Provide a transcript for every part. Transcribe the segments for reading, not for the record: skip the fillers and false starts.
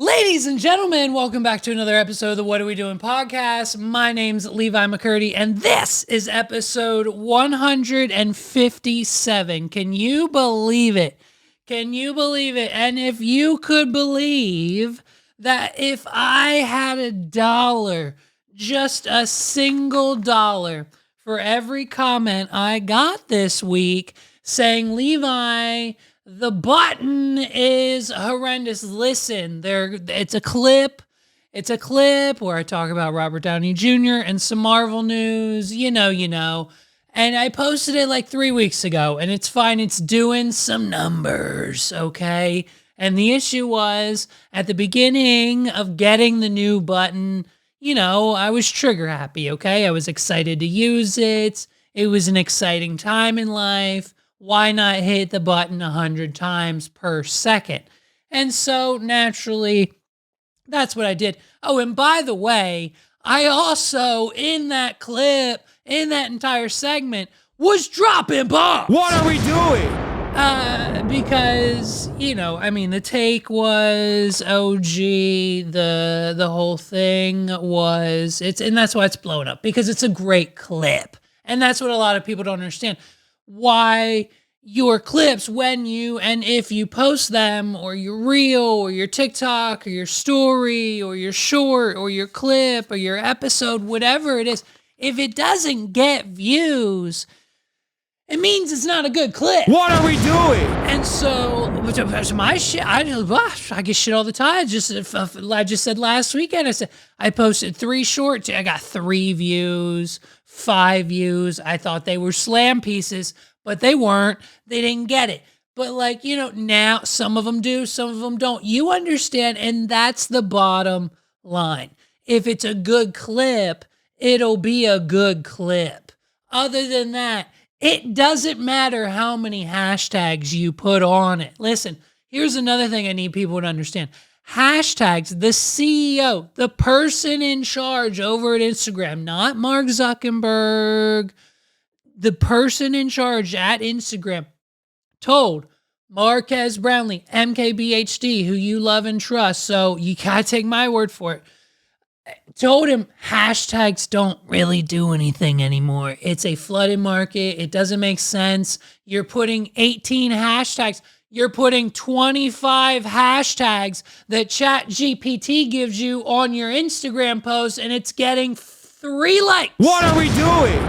Ladies and gentlemen, welcome back to another episode of the What Are We Doing podcast. My name's Levi McCurdy, and this is episode 157. Can you believe it? Can you believe it? And if you could believe that if I had $1, just a single dollar for every comment I got this week saying, Levi, the button is horrendous. Listen, it's a clip. It's a clip where I talk about Robert Downey Jr. and some Marvel news, you know. And I posted it like 3 weeks ago, and it's fine. It's doing some numbers, okay? And the issue was, at the beginning of getting the new button, I was trigger happy, okay? I was excited to use it. It was an exciting time in life. Why not hit the button 100 times per second? And so naturally, that's what I did. Oh, and by the way, I also, in that clip, in that entire segment, was dropping bombs. What are we doing? Because, the take was OG, the whole thing was, and that's why it's blown up, because it's a great clip. And that's what a lot of people don't understand. Why your clips, when you and if you post them, or your reel, or your TikTok, or your story, or your short, or your clip, or your episode, whatever it is, if it doesn't get views, it means it's not a good clip. What are we doing? And so, my shit, I get shit all the time. I just said last weekend, I posted 3 shorts. I got 3 views, 5 views. I thought they were slam pieces, but they weren't. They didn't get it. But now some of them do, some of them don't. You understand, and that's the bottom line. If it's a good clip, it'll be a good clip. Other than that, it doesn't matter how many hashtags you put on it. Listen, here's another thing I need people to understand. Hashtags, the CEO, the person in charge over at Instagram, not Mark Zuckerberg, the person in charge at Instagram told Marquez Brownlee, MKBHD, who you love and trust, so you gotta take my word for it, told him hashtags don't really do anything anymore. It's a flooded market. It doesn't make sense. You're putting 18 hashtags. You're putting 25 hashtags that ChatGPT gives you on your Instagram post, and it's getting 3 likes. What are we doing?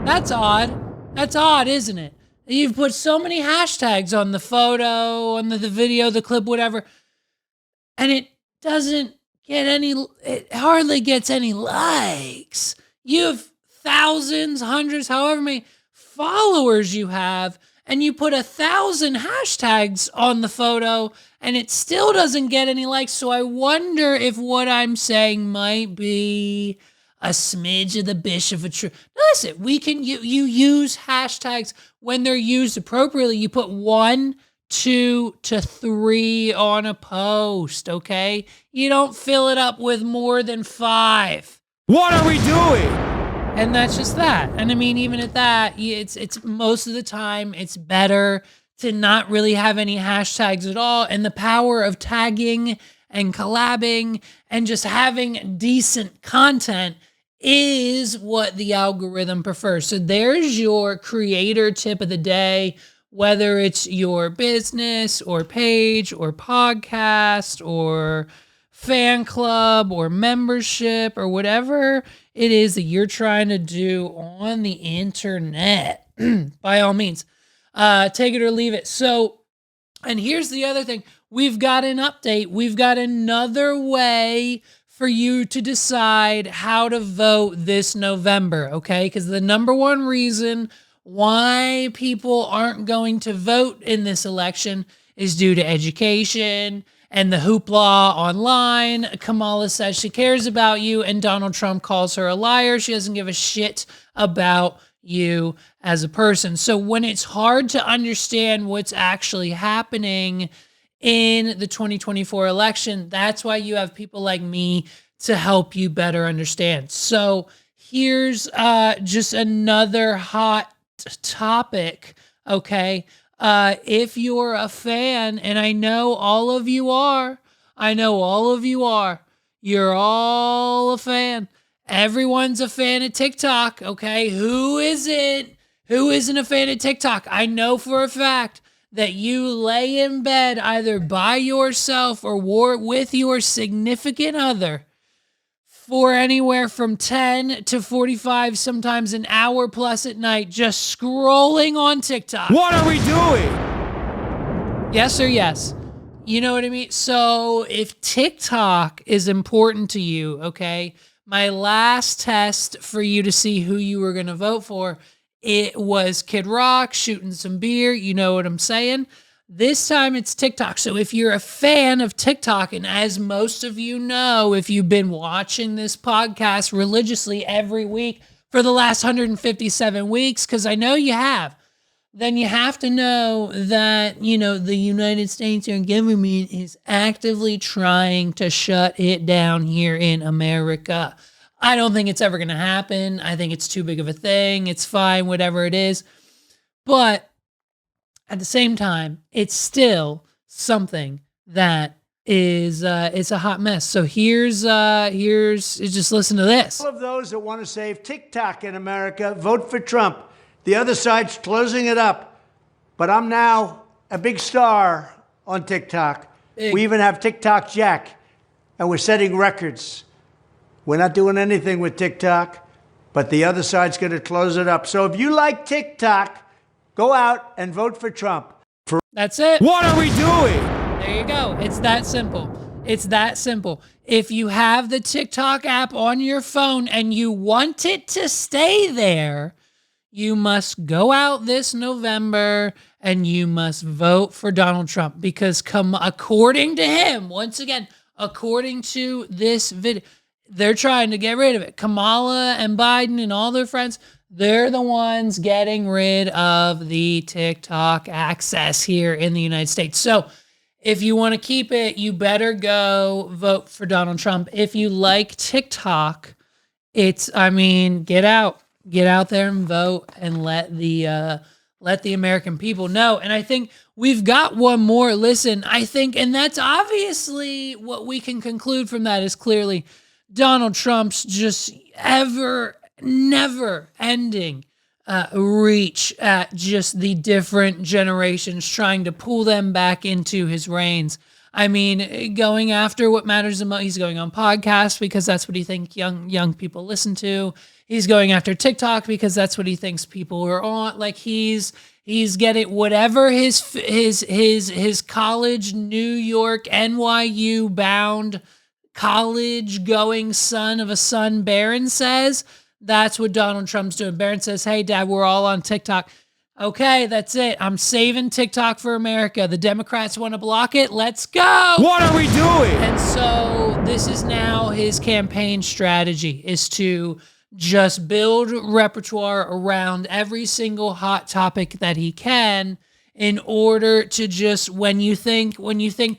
That's odd. That's odd, isn't it? You've put so many hashtags on the photo, on the video, the clip, whatever, and it hardly gets any likes. You have thousands, hundreds, however many followers you have, and you put 1,000 hashtags on the photo, and it still doesn't get any likes. So I wonder if what I'm saying might be a smidge of the bishop of truth. Now listen, you use hashtags when they're used appropriately. You put 1, 2 to 3 on a post, okay? You don't fill it up with more than 5. What are we doing? And that's just that. And even at that, it's most of the time, it's better to not really have any hashtags at all. And the power of tagging and collabing and just having decent content is what the algorithm prefers. So there's your creator tip of the day. Whether it's your business or page or podcast or fan club or membership or whatever it is that you're trying to do on the internet, by all means, take it or leave it. So, and here's the other thing. We've got an update. We've got another way for you to decide how to vote this November, okay? Because the number one reason why people aren't going to vote in this election is due to education and the hoopla online. Kamala says she cares about you, and Donald Trump calls her a liar. She doesn't give a shit about you as a person. So when it's hard to understand what's actually happening in the 2024 election, that's why you have people like me to help you better understand. So here's just another hot topic, okay? If you're a fan, and I know all of you are, I know all of you are. You're all a fan. Everyone's a fan of TikTok, okay? Who isn't? Who isn't a fan of TikTok? I know for a fact that you lay in bed either by yourself or with your significant other for anywhere from 10 to 45, sometimes an hour plus at night, just scrolling on TikTok. What are we doing? Yes or yes? You know what I mean? So if TikTok is important to you, okay, my last test for you to see who you were going to vote for, it was Kid Rock shooting some beer. You know what I'm saying? This time it's TikTok. So if you're a fan of TikTok, and as most of you know, if you've been watching this podcast religiously every week for the last 157 weeks, because I know you have, then you have to know that, you know, the United States government is actively trying to shut it down here in America. I don't think it's ever going to happen. I think it's too big of a thing. It's fine, whatever it is. But at the same time, it's still something that is it's a hot mess. So here's just listen to this. All of those that want to save TikTok in America, vote for Trump. The other side's closing it up. But I'm now a big star on TikTok. We even have TikTok Jack, and we're setting records. We're not doing anything with TikTok, but the other side's going to close it up. So if you like TikTok, go out and vote for Trump. That's it. What are we doing? There you go. It's that simple. It's that simple. If you have the TikTok app on your phone and you want it to stay there, you must go out this November and you must vote for Donald Trump, because according to him, once again, according to this video, they're trying to get rid of it. Kamala and Biden and all their friends, they're the ones getting rid of the TikTok access here in the United States. So if you want to keep it, you better go vote for Donald Trump. If you like TikTok, get out there and vote and let the American people know. And I think we've got one more. Listen, I think, and that's obviously what we can conclude from that is clearly Donald Trump's just never ending reach at just the different generations, trying to pull them back into his reigns. I mean, going after what matters the most. He's going on podcasts because that's what he thinks young people listen to. He's going after TikTok because that's what he thinks people are on. Like he's getting whatever his college, New York, NYU bound college going son of a son Barron says. That's what Donald Trump's doing. Barron says, "Hey, Dad, we're all on TikTok." Okay, that's it. I'm saving TikTok for America. The Democrats want to block it. Let's go. What are we doing? And so this is now his campaign strategy, is to just build repertoire around every single hot topic that he can in order to just, when you think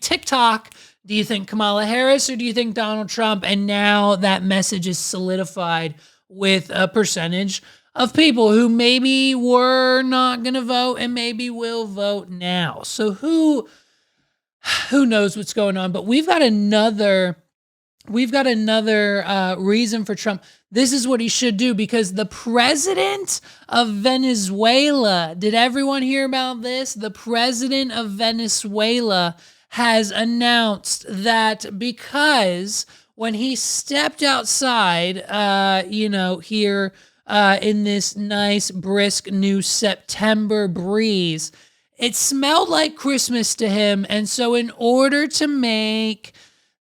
TikTok, do you think Kamala Harris or do you think Donald Trump? And now that message is solidified with a percentage of people who maybe were not going to vote and maybe will vote now. So who knows what's going on? But we've got another reason for Trump. This is what he should do, because the president of Venezuela, did everyone hear about this? The president of Venezuela has announced that because when he stepped outside, here in this nice, brisk new September breeze, it smelled like Christmas to him. And so in order to make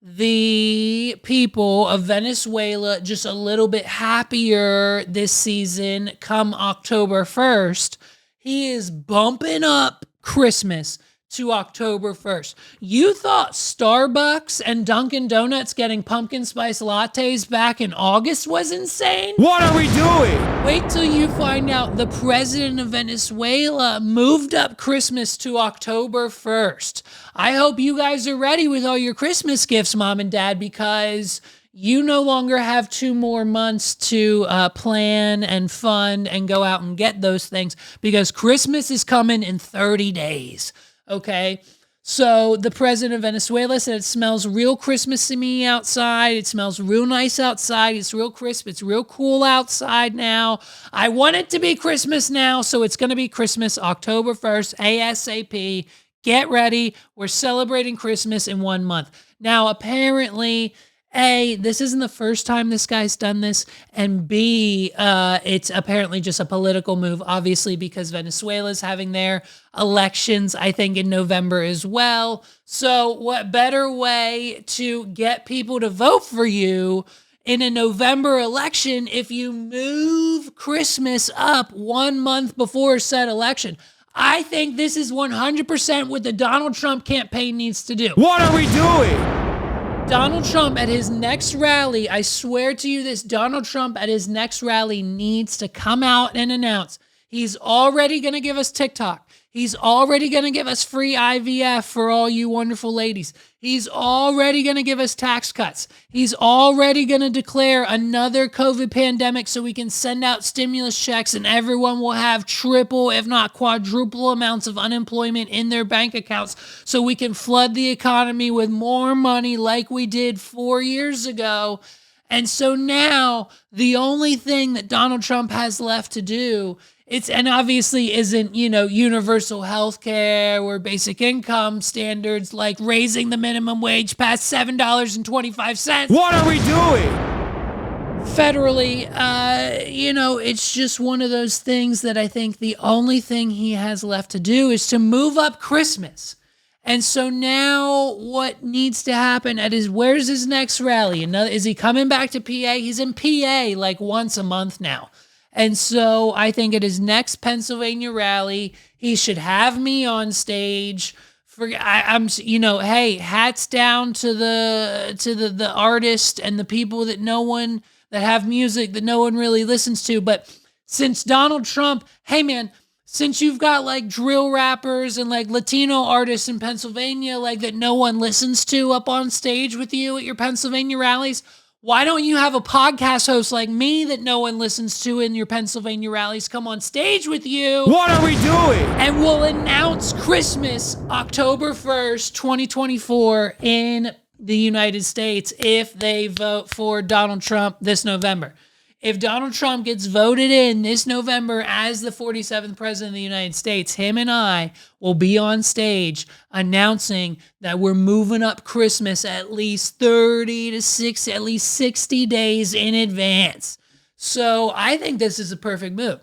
the people of Venezuela just a little bit happier this season, come October 1st, he is bumping up Christmas to October 1st. You thought Starbucks and Dunkin' Donuts getting pumpkin spice lattes back in August was insane? What are we doing? Wait till you find out the president of Venezuela moved up Christmas to October 1st. I hope you guys are ready with all your Christmas gifts, Mom and Dad, because you no longer have 2 more months to plan and fund and go out and get those things, because Christmas is coming in 30 days. Okay, So the president of Venezuela said it smells real Christmas to me outside. It smells real nice outside. It's real crisp. It's real cool outside now. I want it to be Christmas now, so it's going to be Christmas October 1st, ASAP. Get ready. We're celebrating Christmas in 1 month. Now, apparently, A, this isn't the first time this guy's done this, and B, it's apparently just a political move, obviously, because Venezuela's having their elections, I think, in November as well. So what better way to get people to vote for you in a November election if you move Christmas up 1 month before said election? I think this is 100% what the Donald Trump campaign needs to do. What are we doing? Donald Trump at his next rally, I swear to you this, Donald Trump at his next rally needs to come out and announce he's already going to give us TikTok. He's already going to give us free IVF for all you wonderful ladies. He's already going to give us tax cuts. He's already going to declare another COVID pandemic so we can send out stimulus checks and everyone will have triple, if not quadruple amounts of unemployment in their bank accounts so we can flood the economy with more money like we did 4 years ago. And so now the only thing that Donald Trump has left to do and obviously isn't, universal health care or basic income standards like raising the minimum wage past $7.25. What are we doing? Federally, it's just one of those things that I think the only thing he has left to do is to move up Christmas. And so now what needs to happen where's his next rally? Is he coming back to PA? He's in PA like once a month now. And so I think at his next Pennsylvania rally, he should have me on stage. Hey, hats down to the artist and the people that have music that no one really listens to. But since Donald Trump, hey man, since you've got like drill rappers and like Latino artists in Pennsylvania, like that no one listens to up on stage with you at your Pennsylvania rallies, why don't you have a podcast host like me that no one listens to in your Pennsylvania rallies come on stage with you? What are we doing? And we'll announce Christmas October 1st, 2024 in the United States if they vote for Donald Trump this November. If Donald Trump gets voted in this November as the 47th president of the United States, him and I will be on stage announcing that we're moving up Christmas at least 60 days in advance. So I think this is a perfect move.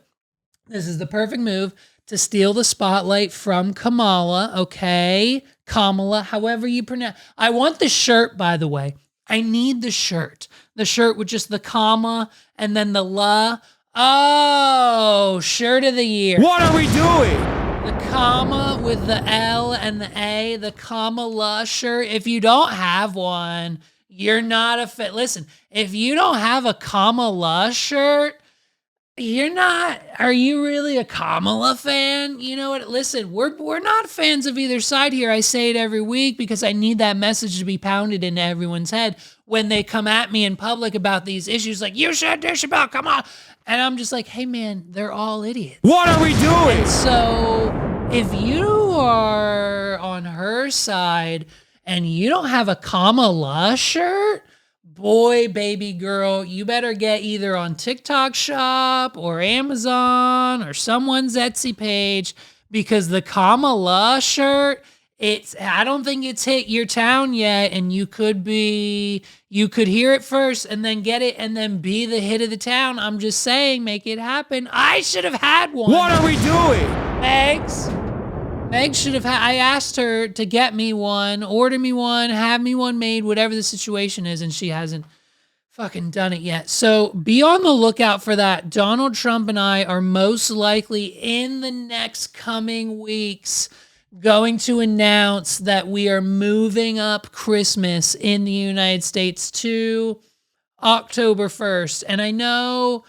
This is the perfect move to steal the spotlight from Kamala, okay? Kamala, however you pronounce. I want the shirt, by the way. I need the shirt. The shirt with just the comma and then the la. Oh, shirt of the year. What are we doing? The comma with the L and the A, the Kamala shirt. If you don't have one, you're not a fit. Listen, if you don't have a Kamala shirt, are you really a Kamala fan? You know what? Listen, we're not fans of either side here. I say it every week because I need that message to be pounded into everyone's head when they come at me in public about these issues like, you said this about Kamala. And I'm just like, hey man, they're all idiots. What are we doing? And so if you are on her side and you don't have a Kamala shirt, boy, baby girl, you better get either on TikTok Shop or Amazon or someone's Etsy page because the Kamala shirt, I don't think it's hit your town yet, and you could hear it first and then get it and then be the hit of the town. I'm just saying, make it happen. I should have had one. What are we doing? Meg should have I asked her to get me one, order me one, have me one made, whatever the situation is, and she hasn't fucking done it yet. So be on the lookout for that. Donald Trump and I are most likely in the next coming weeks going to announce that we are moving up Christmas in the United States to October 1st. And I know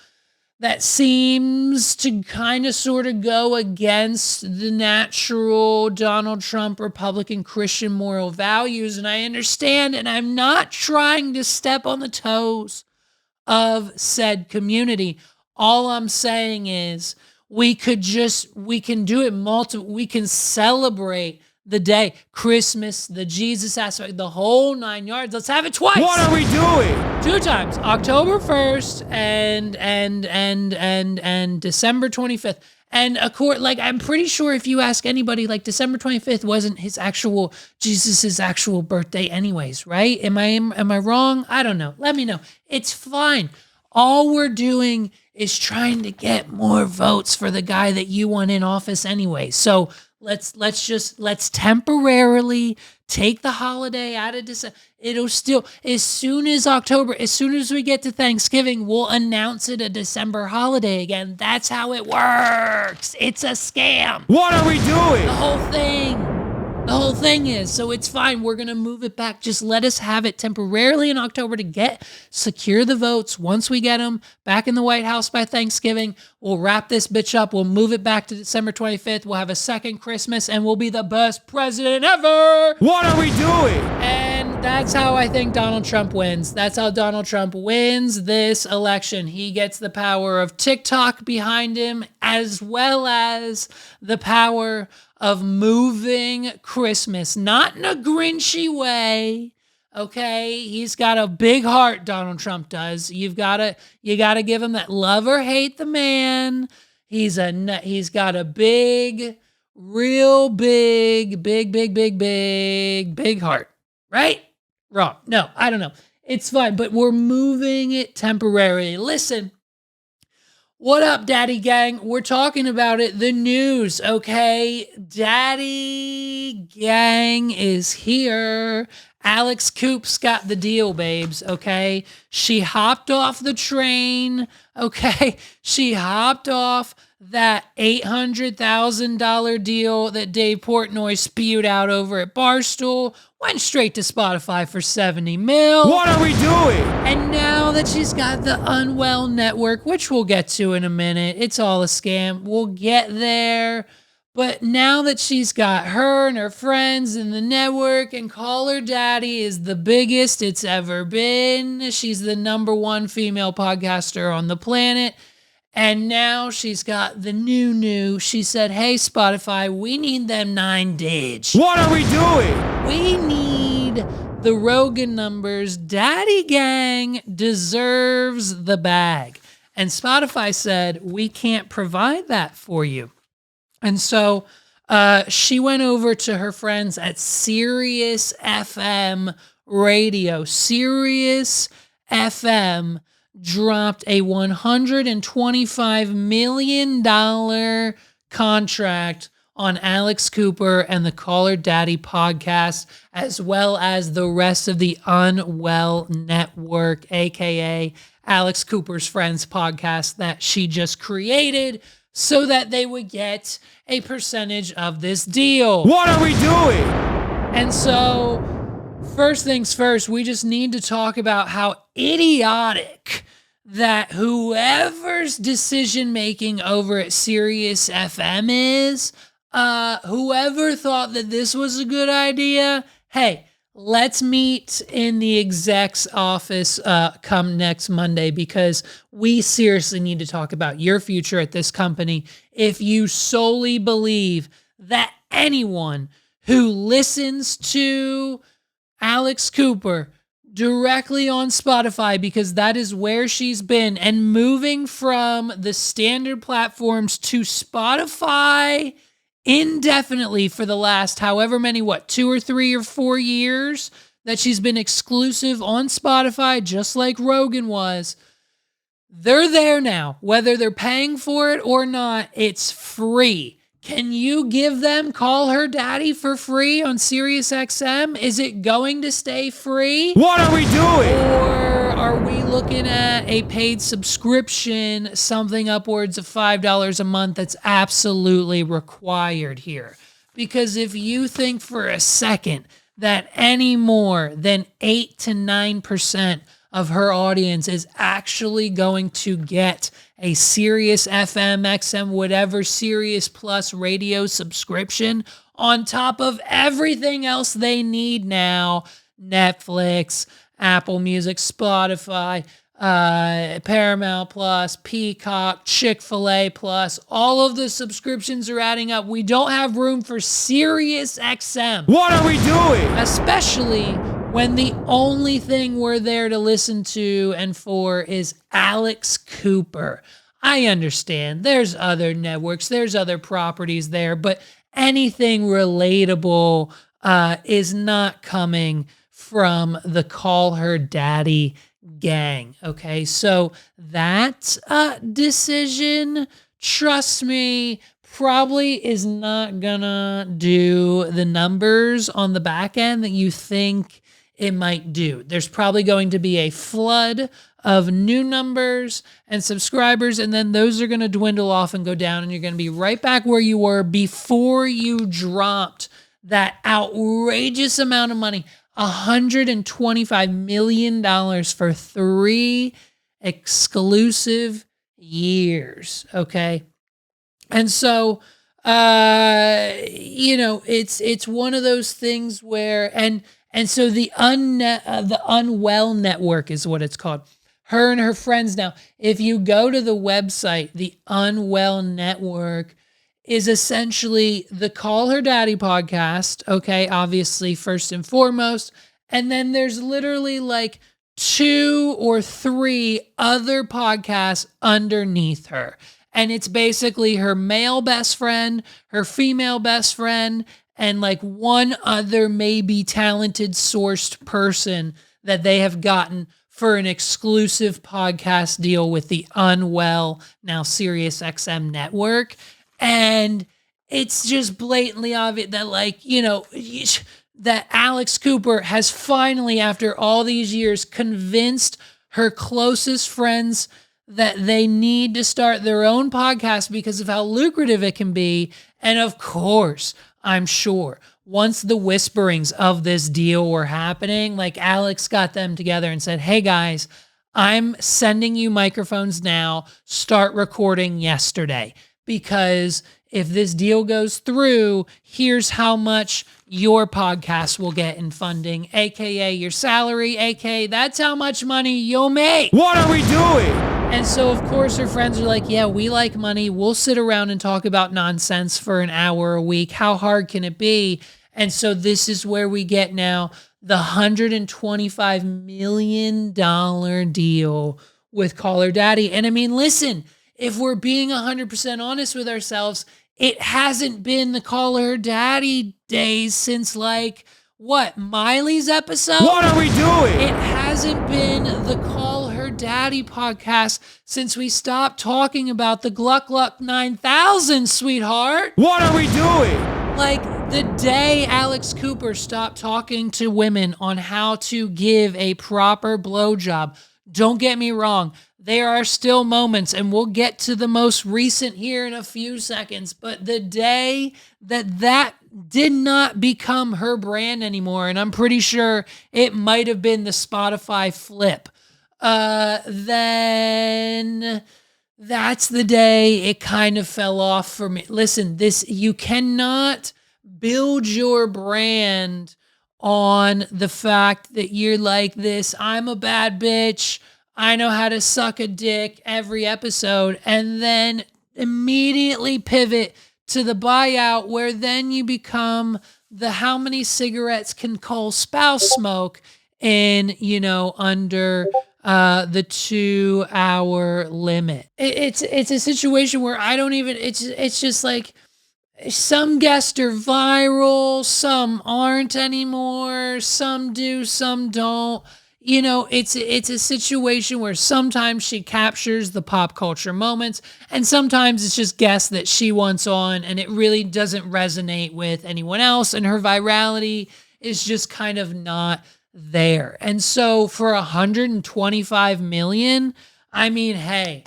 that seems to kind of sort of go against the natural Donald Trump Republican Christian moral values. And I understand, and I'm not trying to step on the toes of said community. All I'm saying is we can do it we can celebrate the day, Christmas, the Jesus aspect, the whole 9 yards. Let's have it twice. What are we doing? 2 times, October 1st and December 25th. And I'm pretty sure if you ask anybody, like December 25th wasn't Jesus's actual birthday anyways, right? Am I wrong? I don't know. Let me know. It's fine. All we're doing is trying to get more votes for the guy that you want in office anyway. So let's temporarily take the holiday out of December. It'll still, as soon as we get to Thanksgiving, we'll announce it a December holiday again. That's how it works. It's a scam. What are we doing? The whole thing is, so it's fine. We're going to move it back. Just let us have it temporarily in October to secure the votes. Once we get them back in the White House by Thanksgiving, we'll wrap this bitch up. We'll move it back to December 25th. We'll have a second Christmas and we'll be the best president ever. What are we doing? And that's how I think Donald Trump wins. That's how Donald Trump wins this election. He gets the power of TikTok behind him, as well as the power of moving Christmas, not in a Grinchy way. Okay, he's got a big heart. Donald Trump does. You gotta give him that. Love or hate the man. He's got a big, real big heart. Right? Wrong. No, I don't know. It's fine, but we're moving it temporarily. Listen. What up, Daddy Gang? We're talking about it. The news, okay? Daddy Gang is here. Alex Coop's got the deal, babes, okay? She hopped off the train, okay? She hopped off that $800,000 deal that Dave Portnoy spewed out over at Barstool, went straight to Spotify for $70 million. What are we doing? And now that she's got the Unwell Network, which we'll get to in a minute, it's all a scam. We'll get there. But now that she's got her and her friends in the network, and Call Her Daddy is the biggest it's ever been. She's the #1 female podcaster on the planet. And now she's got the new. She said, hey, Spotify, we need them 9 dig. What are we doing? We need the Rogan numbers. Daddy Gang deserves the bag. And Spotify said, we can't provide that for you. And so she went over to her friends at SiriusXM Radio. SiriusXM dropped a $125 million contract on Alex Cooper and the Call Her Daddy podcast, as well as the rest of the Unwell Network, aka Alex Cooper's Friends podcast that she just created, so that they would get a percentage of this deal. What are we doing? And so, first things first, we just need to talk about how idiotic that whoever's decision-making over at SiriusXM is, whoever thought that this was a good idea, hey, let's meet in the exec's office come next Monday, because we seriously need to talk about your future at this company if you solely believe that anyone who listens to Alex Cooper directly on Spotify, because that is where she's been, and moving from the standard platforms to Spotify indefinitely for the last however many, 2 or 3 or 4 years that she's been exclusive on Spotify, just like Rogan was. They're there now. Whether they're paying for it or not, it's free. Can you give them Call Her Daddy for free on SiriusXM? Is it going to stay free? What are we doing? Or are we looking at a paid subscription, something upwards of $5 a month that's absolutely required here? Because if you think for a second that any more than 8 to 9% of her audience is actually going to get a Sirius FM, XM, whatever Sirius Plus radio subscription on top of everything else they need now, Netflix, Apple Music, Spotify, Paramount Plus, Peacock, Chick-fil-A Plus. All of the subscriptions are adding up. We don't have room for SiriusXM. What are we doing? Especially when the only thing we're there to listen to and for is Alex Cooper. I understand there's other networks, there's other properties there, but anything relatable is not coming from the Call Her Daddy gang. Okay, so that decision, trust me, probably is not gonna do the numbers on the back end that you think it might do. There's probably going to be a flood of new numbers and subscribers, and then those are going to dwindle off and go down, and you're going to be right back where you were before you dropped that outrageous amount of money, $125 million for 3 exclusive years, okay? And so, it's one of those things where, and so the Unwell Network is what it's called. Her and her friends now, if you go to the website, the Unwell Network is essentially the Call Her Daddy podcast, okay, obviously first and foremost, and then there's literally like 2 or 3 other podcasts underneath her. And it's basically her male best friend, her female best friend, and like one other maybe talented sourced person that they have gotten for an exclusive podcast deal with the Unwell, now SiriusXM network. And it's just blatantly obvious that that Alex Cooper has finally, after all these years, convinced her closest friends that they need to start their own podcast because of how lucrative it can be. And of course, I'm sure once the whisperings of this deal were happening, like Alex got them together and said, hey guys, I'm sending you microphones now, start recording yesterday, because if this deal goes through, here's how much your podcast will get in funding, aka your salary, aka that's how much money you'll make. What are we doing? And so, of course, her friends are like, yeah, we like money. We'll sit around and talk about nonsense for an hour a week. How hard can it be? And so this is where we get now the $125 million deal with Call Her Daddy. And I mean, listen, if we're being 100% honest with ourselves, it hasn't been the Call Her Daddy days since Miley's episode? What are we doing? It hasn't been the Call Her Daddy podcast since we stopped talking about the Gluck Gluck 9000, sweetheart. What are we doing? Like the day Alex Cooper stopped talking to women on how to give a proper blowjob. Don't get me wrong. There are still moments, and we'll get to the most recent here in a few seconds, but the day that did not become her brand anymore, and I'm pretty sure it might have been the Spotify flip, then that's the day it kind of fell off for me. Listen, you cannot build your brand on the fact that you're like this, I'm a bad bitch, I know how to suck a dick every episode, and then immediately pivot to the buyout where then you become the how many cigarettes can Cole's spouse smoke in, under the 2-hour limit. It's a situation where I don't even, it's just like some guests are viral, some aren't anymore, some do, some don't. It's a situation where sometimes she captures the pop culture moments, and sometimes it's just guests that she wants on, and it really doesn't resonate with anyone else, and her virality is just kind of not there. And so for $125 million, I mean, hey,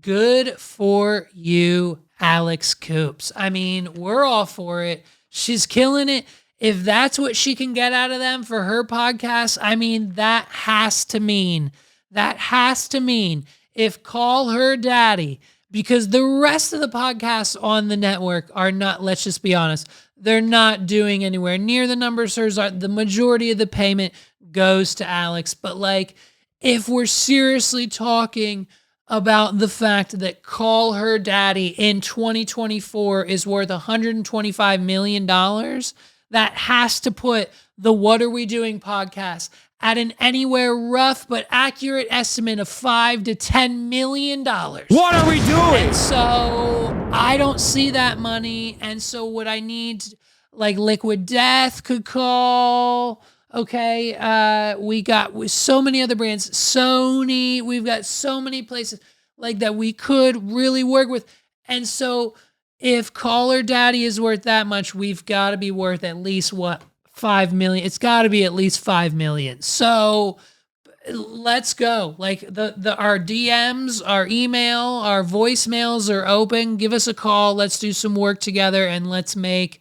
good for you, Alex Coops. I mean, we're all for it. She's killing it. If that's what she can get out of them for her podcast, I mean, that has to mean if Call Her Daddy, because the rest of the podcasts on the network are not, let's just be honest, they're not doing anywhere near the numbers hers are. The majority of the payment goes to Alex, but if we're seriously talking about the fact that Call Her Daddy in 2024 is worth $125 million, that has to put the What Are We Doing podcast at an anywhere rough but accurate estimate of $5 to $10 million. What are we doing? And so I don't see that money. And so what I need, like Liquid Death could call. Okay, we got with so many other brands, Sony, we've got so many places like that we could really work with. And so if Call Her Daddy is worth that much, we've got to be worth at least what, 5 million. It's got to be at least 5 million. So let's go. Like our DMs, our email, our voicemails are open. Give us a call. Let's do some work together and let's make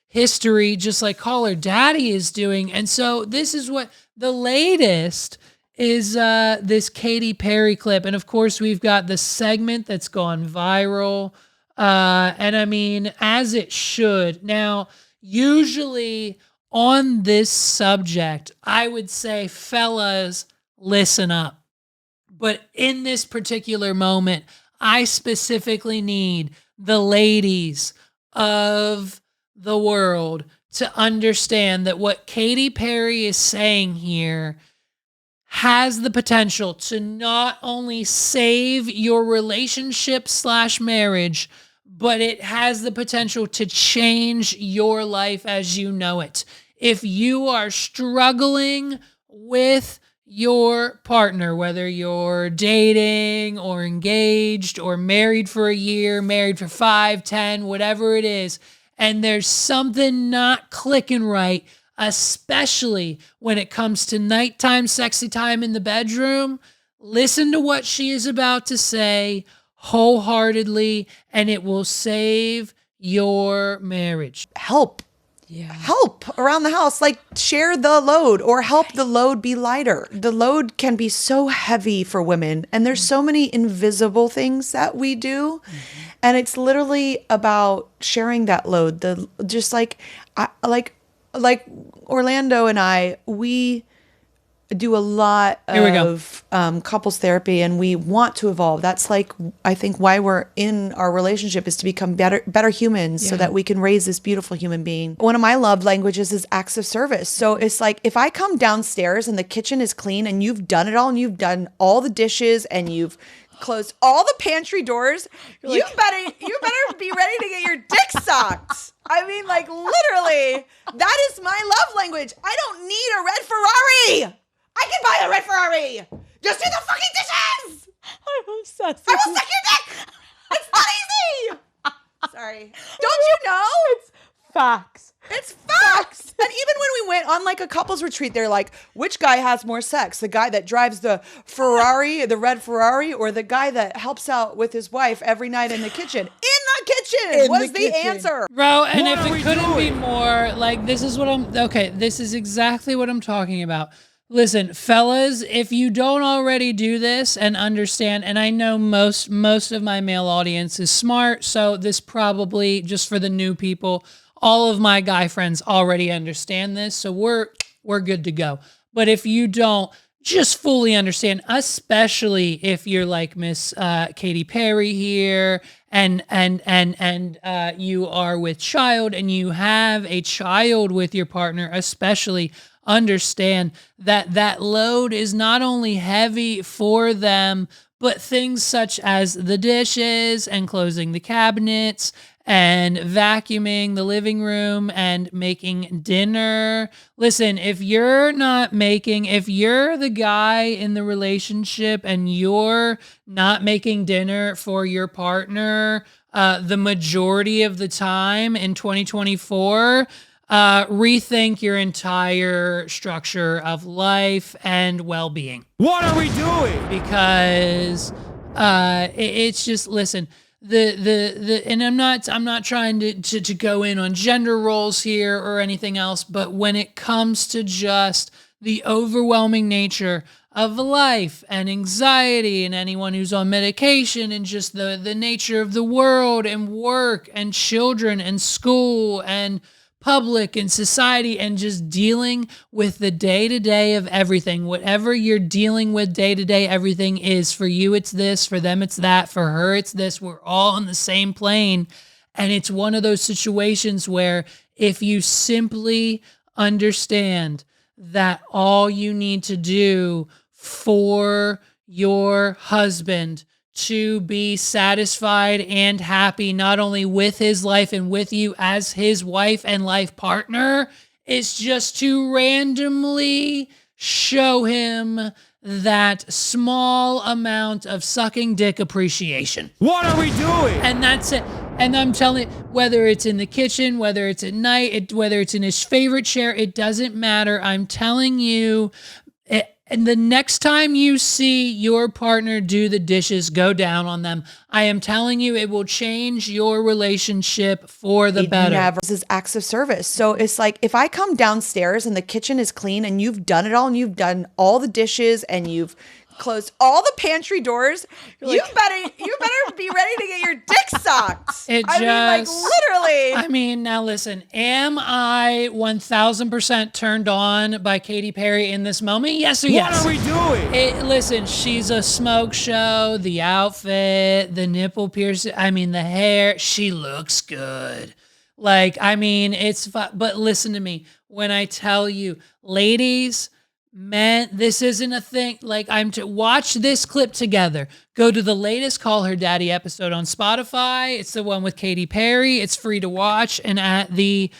history just like Call Her Daddy is doing. And so this is what the latest is, this Katy Perry clip. And of course we've got the segment that's gone viral. And I mean, as it should. Now, usually on this subject, I would say, fellas, listen up. But in this particular moment, I specifically need the ladies of the world to understand that what Katy Perry is saying here has the potential to not only save your relationship / marriage, but it has the potential to change your life as you know it. If you are struggling with your partner, whether you're dating or engaged or married for a year, married for 5, 10, whatever it is, and there's something not clicking right, especially when it comes to nighttime sexy time in the bedroom, listen to what she is about to say wholeheartedly, and it will save your marriage. Help around the house, like share the load or help the load be lighter. The load can be so heavy for women, and there's so many invisible things that we do. And it's literally about sharing that load. Like Orlando and I, we do a lot of couples therapy, and we want to evolve. That's like, I think why we're in our relationship is to become better humans so that we can raise this beautiful human being. One of my love languages is acts of service. So it's like, if I come downstairs and the kitchen is clean and you've done it all and you've done all the dishes and you've closed all the pantry doors, you better be ready to get your dick sucked. I mean, like, literally, that is my love language. I don't need a red Ferrari. I can buy a red Ferrari. Just do the fucking dishes. I'm obsessed. I will suck your dick. It's not easy. Sorry. Don't you know? It's facts. It's facts. And even when we went on like a couples retreat, they're like, which guy has more sex? The guy that drives the Ferrari, the red Ferrari, or the guy that helps out with his wife every night in the kitchen? In the kitchen was the answer. Bro, and What if are it we couldn't be doing? more, like, this is exactly what I'm talking about. Listen, fellas, if you don't already do this and understand, and I know most of my male audience is smart, so this probably, just for the new people, all of my guy friends already understand this, so we're good to go. But if you don't, just fully understand, especially if you're like Miss Katy Perry here, and you are with child, and you have a child with your partner, especially understand that load is not only heavy for them, but things such as the dishes and closing the cabinets and vacuuming the living room and making dinner. Listen, if you're the guy in the relationship and you're not making dinner for your partner the majority of the time in 2024, rethink your entire structure of life and well-being. What are we doing? Because it's just, listen, and I'm not trying to go in on gender roles here or anything else, but when it comes to just the overwhelming nature of life and anxiety and anyone who's on medication and just the nature of the world and work and children and school and public and society and just dealing with the day-to-day of everything. Whatever you're dealing with day-to-day, everything is. For you, it's this. For them, it's that. For her, it's this. We're all on the same plane. And it's one of those situations where if you simply understand that all you need to do for your husband to be satisfied and happy, not only with his life and with you as his wife and life partner, is just to randomly show him that small amount of sucking dick appreciation. What are we doing? And that's it. And I'm telling you, whether it's in the kitchen, whether it's at night, whether it's in his favorite chair, it doesn't matter. I'm telling you, and the next time you see your partner do the dishes, go down on them. I am telling you, it will change your relationship for the better. This is acts of service. So it's like, if I come downstairs and the kitchen is clean and you've done it all and you've done all the dishes and you've closed all the pantry doors, you better be ready to get your dick sucked. Literally. Now listen, am I 1000% turned on by Katy Perry in this moment? Yes or yes? What are we doing? Listen, she's a smoke show, the outfit, the nipple piercing, the hair, she looks good. It's fun. But listen to me, when I tell you, ladies, man, this isn't a thing. I'm to watch this clip together. Go to the latest Call Her Daddy episode on Spotify. It's the one with Katy Perry. It's free to watch. And at the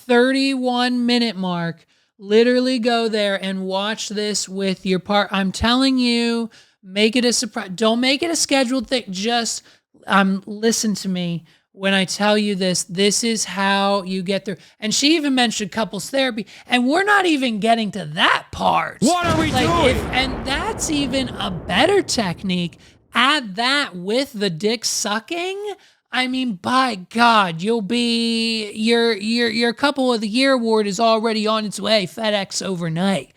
31-minute mark, literally go there and watch this with your partner. I'm telling you, make it a surprise. Don't make it a scheduled thing. Just listen to me. When I tell you this is how you get through. And she even mentioned couples therapy, and we're not even getting to that part. What are we doing? And that's even a better technique. Add that with the dick sucking. By God, you'll be your couple of the year award is already on its way. FedEx overnight.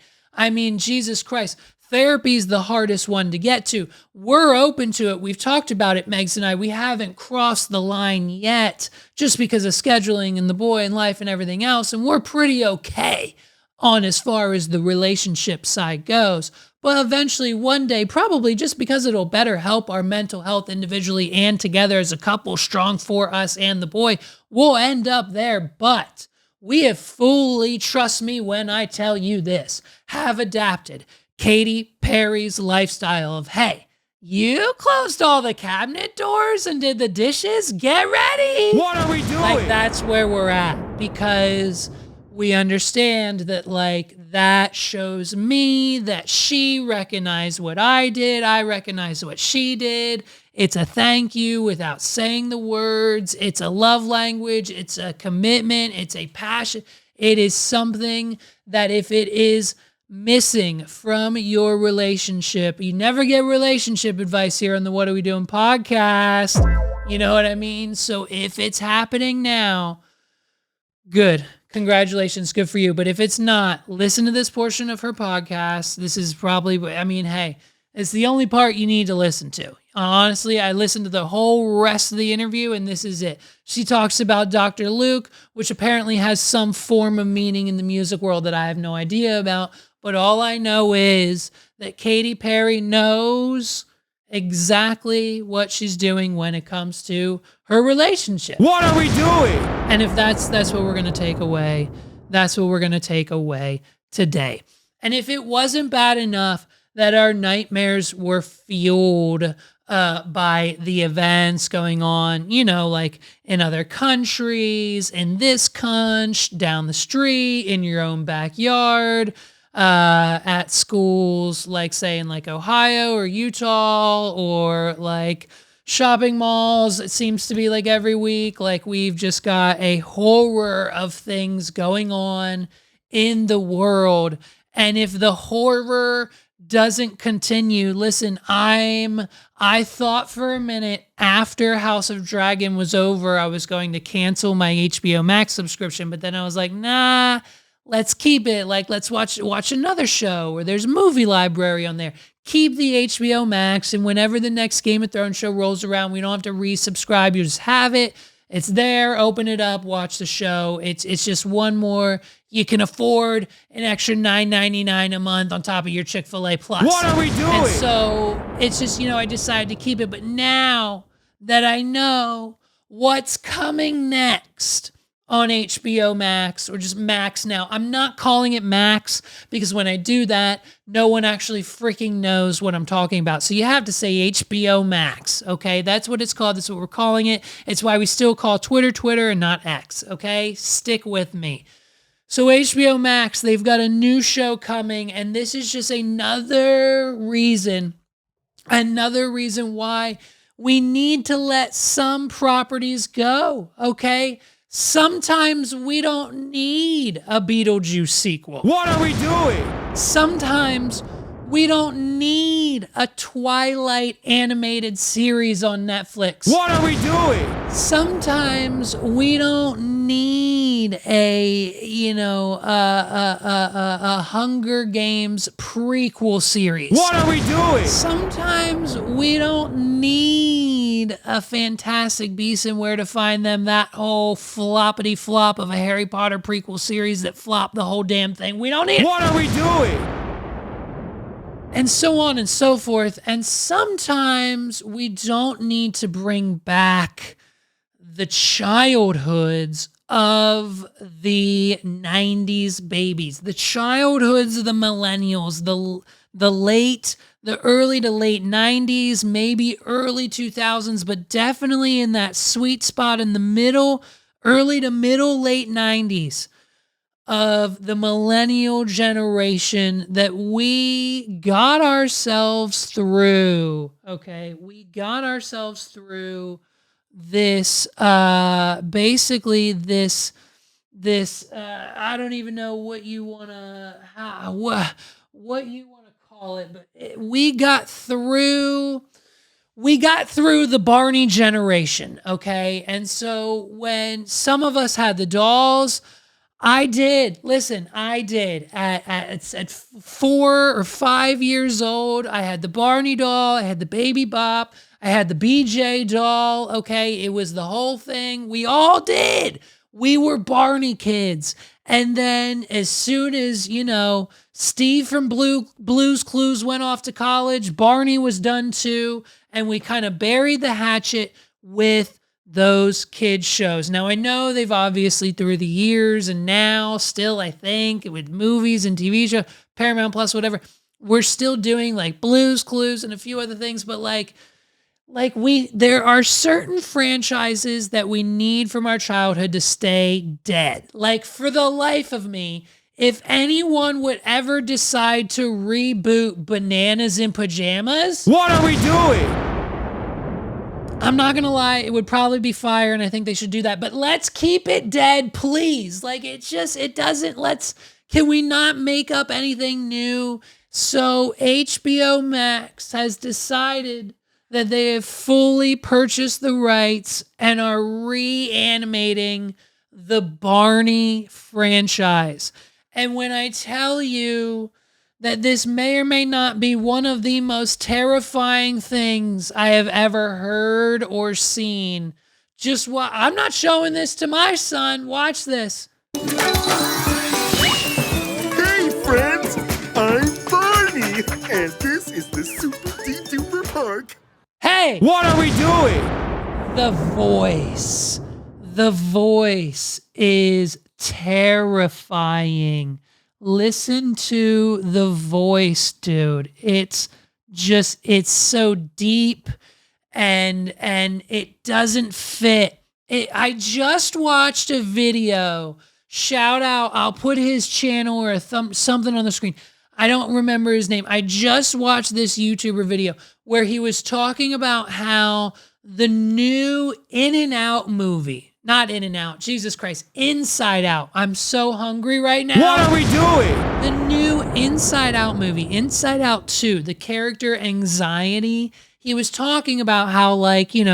Jesus Christ. Therapy is the hardest one to get to. We're open to it. We've talked about it, Megs and I. We haven't crossed the line yet just because of scheduling and the boy and life and everything else. And we're pretty okay on as far as the relationship side goes. But eventually one day, probably just because it'll better help our mental health individually and together as a couple, strong for us and the boy, we'll end up there. But we have fully, trust me when I tell you this, have adapted Katy Perry's lifestyle of, hey, you closed all the cabinet doors and did the dishes? Get ready. What are we doing? That's where we're at, because we understand that that shows me that she recognized what I did. I recognize what she did. It's a thank you without saying the words. It's a love language. It's a commitment. It's a passion. It is something that if it is missing from your relationship, you never get relationship advice here on the What Are We Doing podcast. You know what I mean? So if it's happening now, good. Congratulations. Good for you. But if it's not, listen to this portion of her podcast. This is probably, hey, it's the only part you need to listen to. Honestly, I listened to the whole rest of the interview, and this is it. She talks about Dr. Luke, which apparently has some form of meaning in the music world that I have no idea about. But all I know is that Katy Perry knows exactly what she's doing when it comes to her relationship. What are we doing? And if that's what we're going to take away, that's what we're going to take away today. And if it wasn't bad enough that our nightmares were fueled by the events going on, in other countries, in this country, down the street, in your own backyard, at schools, say in Ohio or Utah, or shopping malls. It seems to be every week, we've just got a horror of things going on in the world. And if the horror doesn't continue, listen, I thought for a minute after House of Dragon was over, I was going to cancel my HBO Max subscription, but then I was like, nah, let's keep it. Let's watch another show, or there's a movie library on there. Keep the HBO Max, and whenever the next Game of Thrones show rolls around, we don't have to resubscribe. You just have it, It's there. Open it up, watch the show. It's just one more. You can afford an extra $9.99 a month on top of your Chick-fil-A Plus. What are we doing? And so it's just, I decided to keep it. But now that I know what's coming next on HBO Max, or just Max now, I'm not calling it Max because when I do that, no one actually freaking knows what I'm talking about. So you have to say HBO Max, okay? That's what it's called. That's what we're calling it. It's why we still call Twitter and not X, okay? Stick with me. So HBO Max, they've got a new show coming, and this is just another reason why we need to let some properties go, okay? Sometimes we don't need a Beetlejuice sequel. What are we doing? Sometimes we don't need a Twilight animated series on Netflix. What are we doing? Sometimes we don't need a Hunger Games prequel series. What are we doing? Sometimes we don't need a Fantastic Beasts and Where to Find Them, that whole floppity flop of a Harry Potter prequel series that flopped the whole damn thing. We don't need it. What are we doing? And so on and so forth. And sometimes we don't need to bring back the childhoods of the 90s babies, the childhoods of the millennials, the early to late 90s, maybe early 2000s, but definitely in that sweet spot in the middle, early to middle, late 90s. Of the millennial generation that we got ourselves through. Okay, we got ourselves through this. Basically, this. I don't even know what you wanna what you wanna call it, but we got through. We got through the Barney generation. Okay, and so when some of us had the dolls. I did. Listen, I did. At 4 or 5 years old, I had the Barney doll. I had the Baby Bop. I had the BJ doll. Okay, it was the whole thing. We all did. We were Barney kids. And then as soon as, Steve from Blue's Clues went off to college, Barney was done too. And we kind of buried the hatchet with those kids shows. Now I know they've obviously through the years and now still, I think with movies and TV show, Paramount Plus, whatever, we're still doing like Blue's Clues and a few other things, but there are certain franchises that we need from our childhood to stay dead. Like for the life of me, if anyone would ever decide to reboot Bananas in Pajamas, what are we doing? I'm not going to lie, it would probably be fire, and I think they should do that. But let's keep it dead, please. Can we not make up anything new? So HBO Max has decided that they have fully purchased the rights and are reanimating the Barney franchise. And when I tell you that this may or may not be one of the most terrifying things I have ever heard or seen. I'm not showing this to my son. Watch this. Hey friends, I'm Barney, and this is the Super Duper Park. Hey! What are we doing? The voice. The voice is terrifying. Listen to the voice, dude. It's so deep and it doesn't fit. I just watched a video. Shout out. I'll put his channel or something on the screen. I don't remember his name. I just watched this YouTuber video where he was talking about how the new In-N-Out movie, not In-N-Out, Jesus Christ, Inside Out. I'm so hungry right now. What are we doing? The new Inside Out movie, Inside Out 2, the character anxiety. He was talking about how,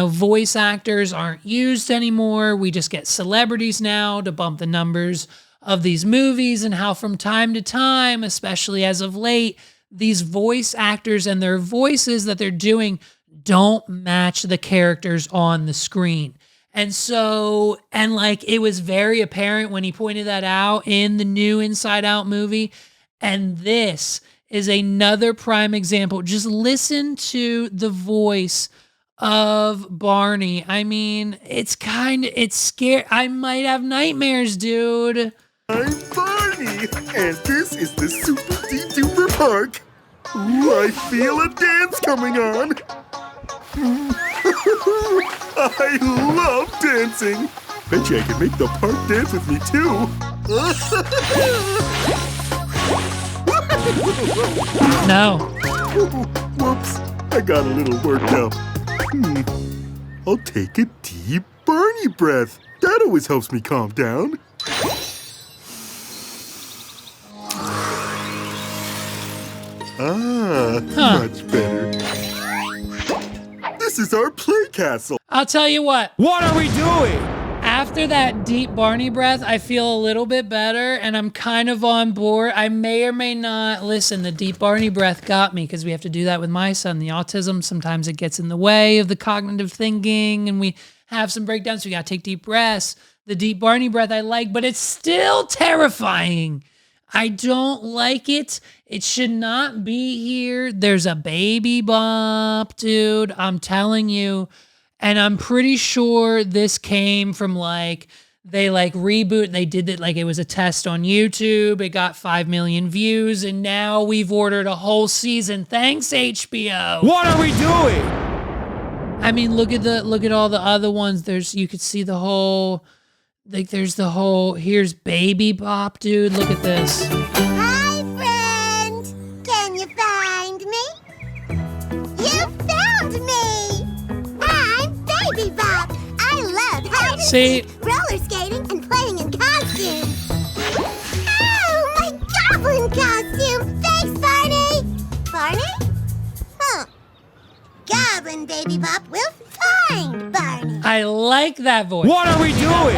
voice actors aren't used anymore. We just get celebrities now to bump the numbers of these movies, and how from time to time, especially as of late, these voice actors and their voices that they're doing don't match the characters on the screen. And so, and like, it was very apparent when he pointed that out in the new Inside Out movie. And this is another prime example. Just listen to the voice of Barney. I mean, it's scary. I might have nightmares, dude. I'm Barney, and this is the Super Duper Park. Ooh, I feel a dance coming on. I love dancing. Bet you I can make the park dance with me too. No. Whoops, I got a little worked up. I'll take a deep Barney breath. That always helps me calm down. Much better. This is our play castle. I'll tell you what. What are we doing? After that deep Barney breath, I feel a little bit better, and I'm kind of on board. I may or may not listen. The deep Barney breath got me because we have to do that with my son. The autism, sometimes it gets in the way of the cognitive thinking, and we have some breakdowns. So we got to take deep breaths. The deep Barney breath I like, but it's still terrifying. I don't like it. It should not be here. There's a baby bump, dude. I'm telling you. And I'm pretty sure this came from they reboot. They did it like it was a test on YouTube. It got 5 million views. And now we've ordered a whole season. Thanks, HBO. What are we doing? I mean, look at all the other ones. You could see the whole, here's Baby Bop, dude. Look at this. Hi, friend. Can you find me? You found me. I'm Baby Bop. I love hide and seek, roller skating, and playing in costume. Oh, my goblin costume. Thanks, Barney. Barney? Huh. Goblin Baby Bop will find Barney. I like that voice. What are we doing?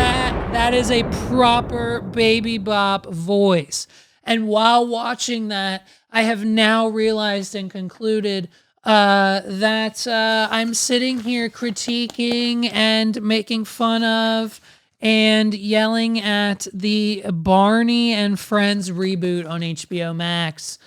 That is a proper Baby Bop voice. And while watching that, I have now realized and concluded that I'm sitting here critiquing and making fun of and yelling at the Barney and Friends reboot on HBO Max.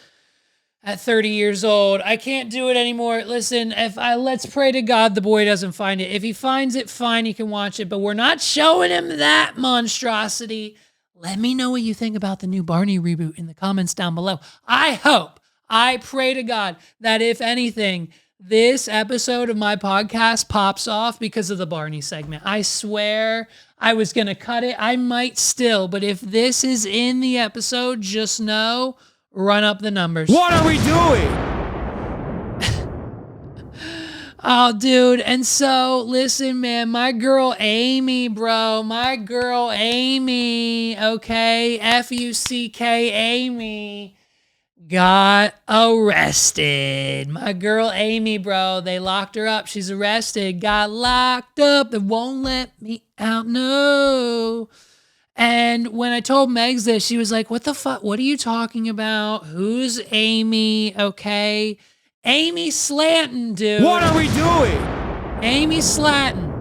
At 30 years old, I can't do it anymore. Listen, let's pray to God the boy doesn't find it. If he finds it, fine, he can watch it. But we're not showing him that monstrosity. Let me know what you think about the new Barney reboot in the comments down below. I pray to God that if anything, this episode of my podcast pops off because of the Barney segment. I swear I was going to cut it. I might still, but if this is in the episode, just know... run up the numbers. What are we doing? Oh, dude. And so, listen, man, my girl Amy, bro. My girl Amy, okay? F-U-C-K Amy got arrested. My girl Amy, bro. They locked her up. She's arrested. Got locked up. They won't let me out. No. And when I told Megs this, she was like, what the fuck? What are you talking about? Who's Amy? Okay. Amy Slatton, dude. What are we doing? Amy Slatton.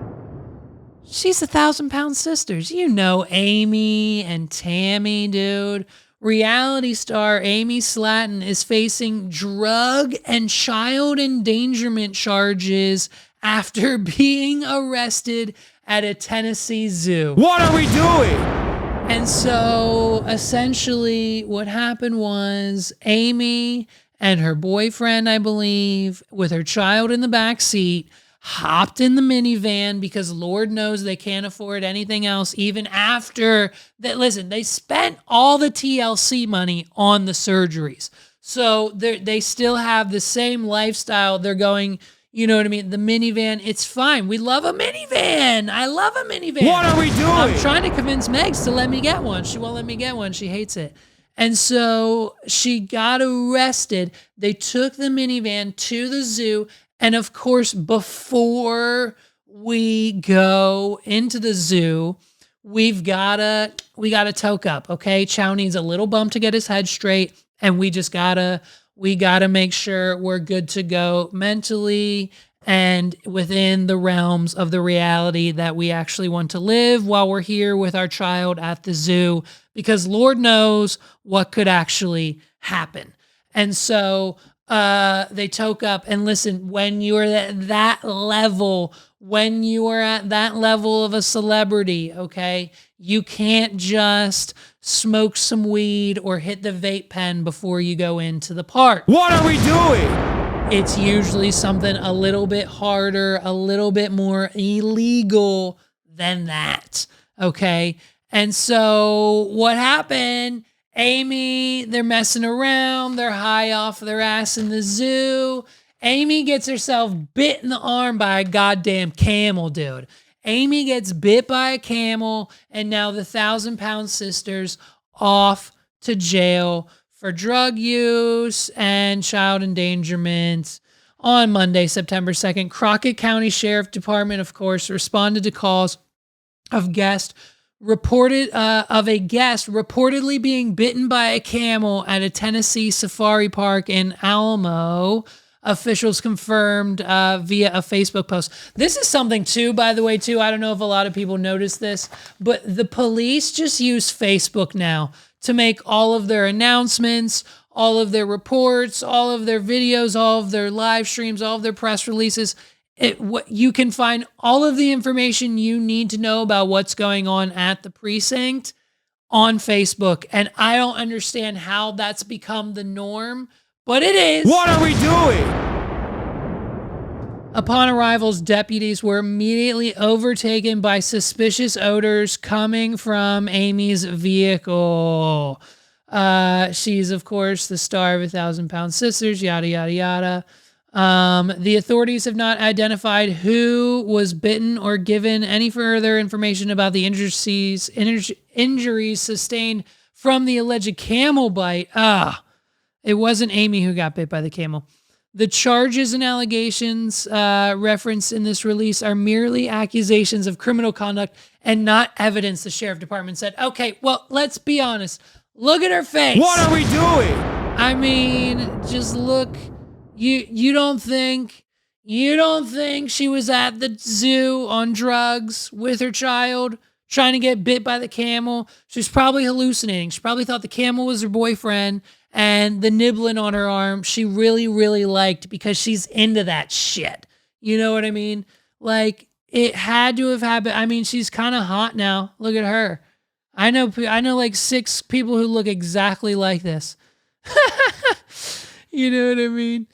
She's the 1,000-Pound Sisters. You know Amy and Tammy, dude. Reality star Amy Slatton is facing drug and child endangerment charges after being arrested at a Tennessee zoo. What are we doing? And so essentially what happened was Amy and her boyfriend, I believe, with her child in the back seat, hopped in the minivan because Lord knows they can't afford anything else even after that. Listen, they spent all the TLC money on the surgeries. So they still have the same lifestyle. They're going... You know what I mean? The minivan, it's fine. We love a minivan. I love a minivan. What are we doing? I'm trying to convince Megs to let me get one. She won't let me get one. She hates it. And so she got arrested. They took the minivan to the zoo. And of course, before we go into the zoo, we gotta toke up, okay? Chow needs a little bump to get his head straight. And we gotta make sure we're good to go mentally and within the realms of the reality that we actually want to live while we're here with our child at the zoo, because Lord knows what could actually happen. And so they toke up, and listen, when you're at that level, when you are at that level of a celebrity, okay, you can't just smoke some weed or hit the vape pen before you go into the park. What are we doing? It's usually something a little bit harder, a little bit more illegal than that, okay? And so what happened, Amy, they're messing around, they're high off their ass in the zoo. Amy gets herself bit in the arm by a goddamn camel, dude. Amy gets bit by a camel, and now the 1,000-pound sisters off to jail for drug use and child endangerment. On Monday, September 2nd, Crockett County Sheriff Department, of course, responded to calls of a guest reportedly being bitten by a camel at a Tennessee safari park in Alamo. Officials confirmed via a Facebook post. This is something too, by the way, too. I don't know if a lot of people notice this, but the police just use Facebook now to make all of their announcements, all of their reports, all of their videos, all of their live streams, all of their press releases. You can find all of the information you need to know about what's going on at the precinct on Facebook. And I don't understand how that's become the norm, but it is. What are we doing? Upon arrivals, deputies were immediately overtaken by suspicious odors coming from Amy's vehicle. She's, of course, the star of 1,000-Pound Sisters, yada, yada, yada. The authorities have not identified who was bitten or given any further information about the injuries sustained from the alleged camel bite. It wasn't Amy who got bit by the camel. The charges and allegations referenced in this release are merely accusations of criminal conduct and not evidence, the sheriff department said. Okay, well, let's be honest. Look at her face. What are we doing? I mean, just look. You don't think she was at the zoo on drugs with her child trying to get bit by the camel? She's probably hallucinating. She probably thought the camel was her boyfriend, and the nibbling on her arm she really, really liked because she's into that shit. You know what I mean? Like, it had to have happened. I mean, she's kind of hot now. Look at her. I know like 6 people who look exactly like this. You know what I mean?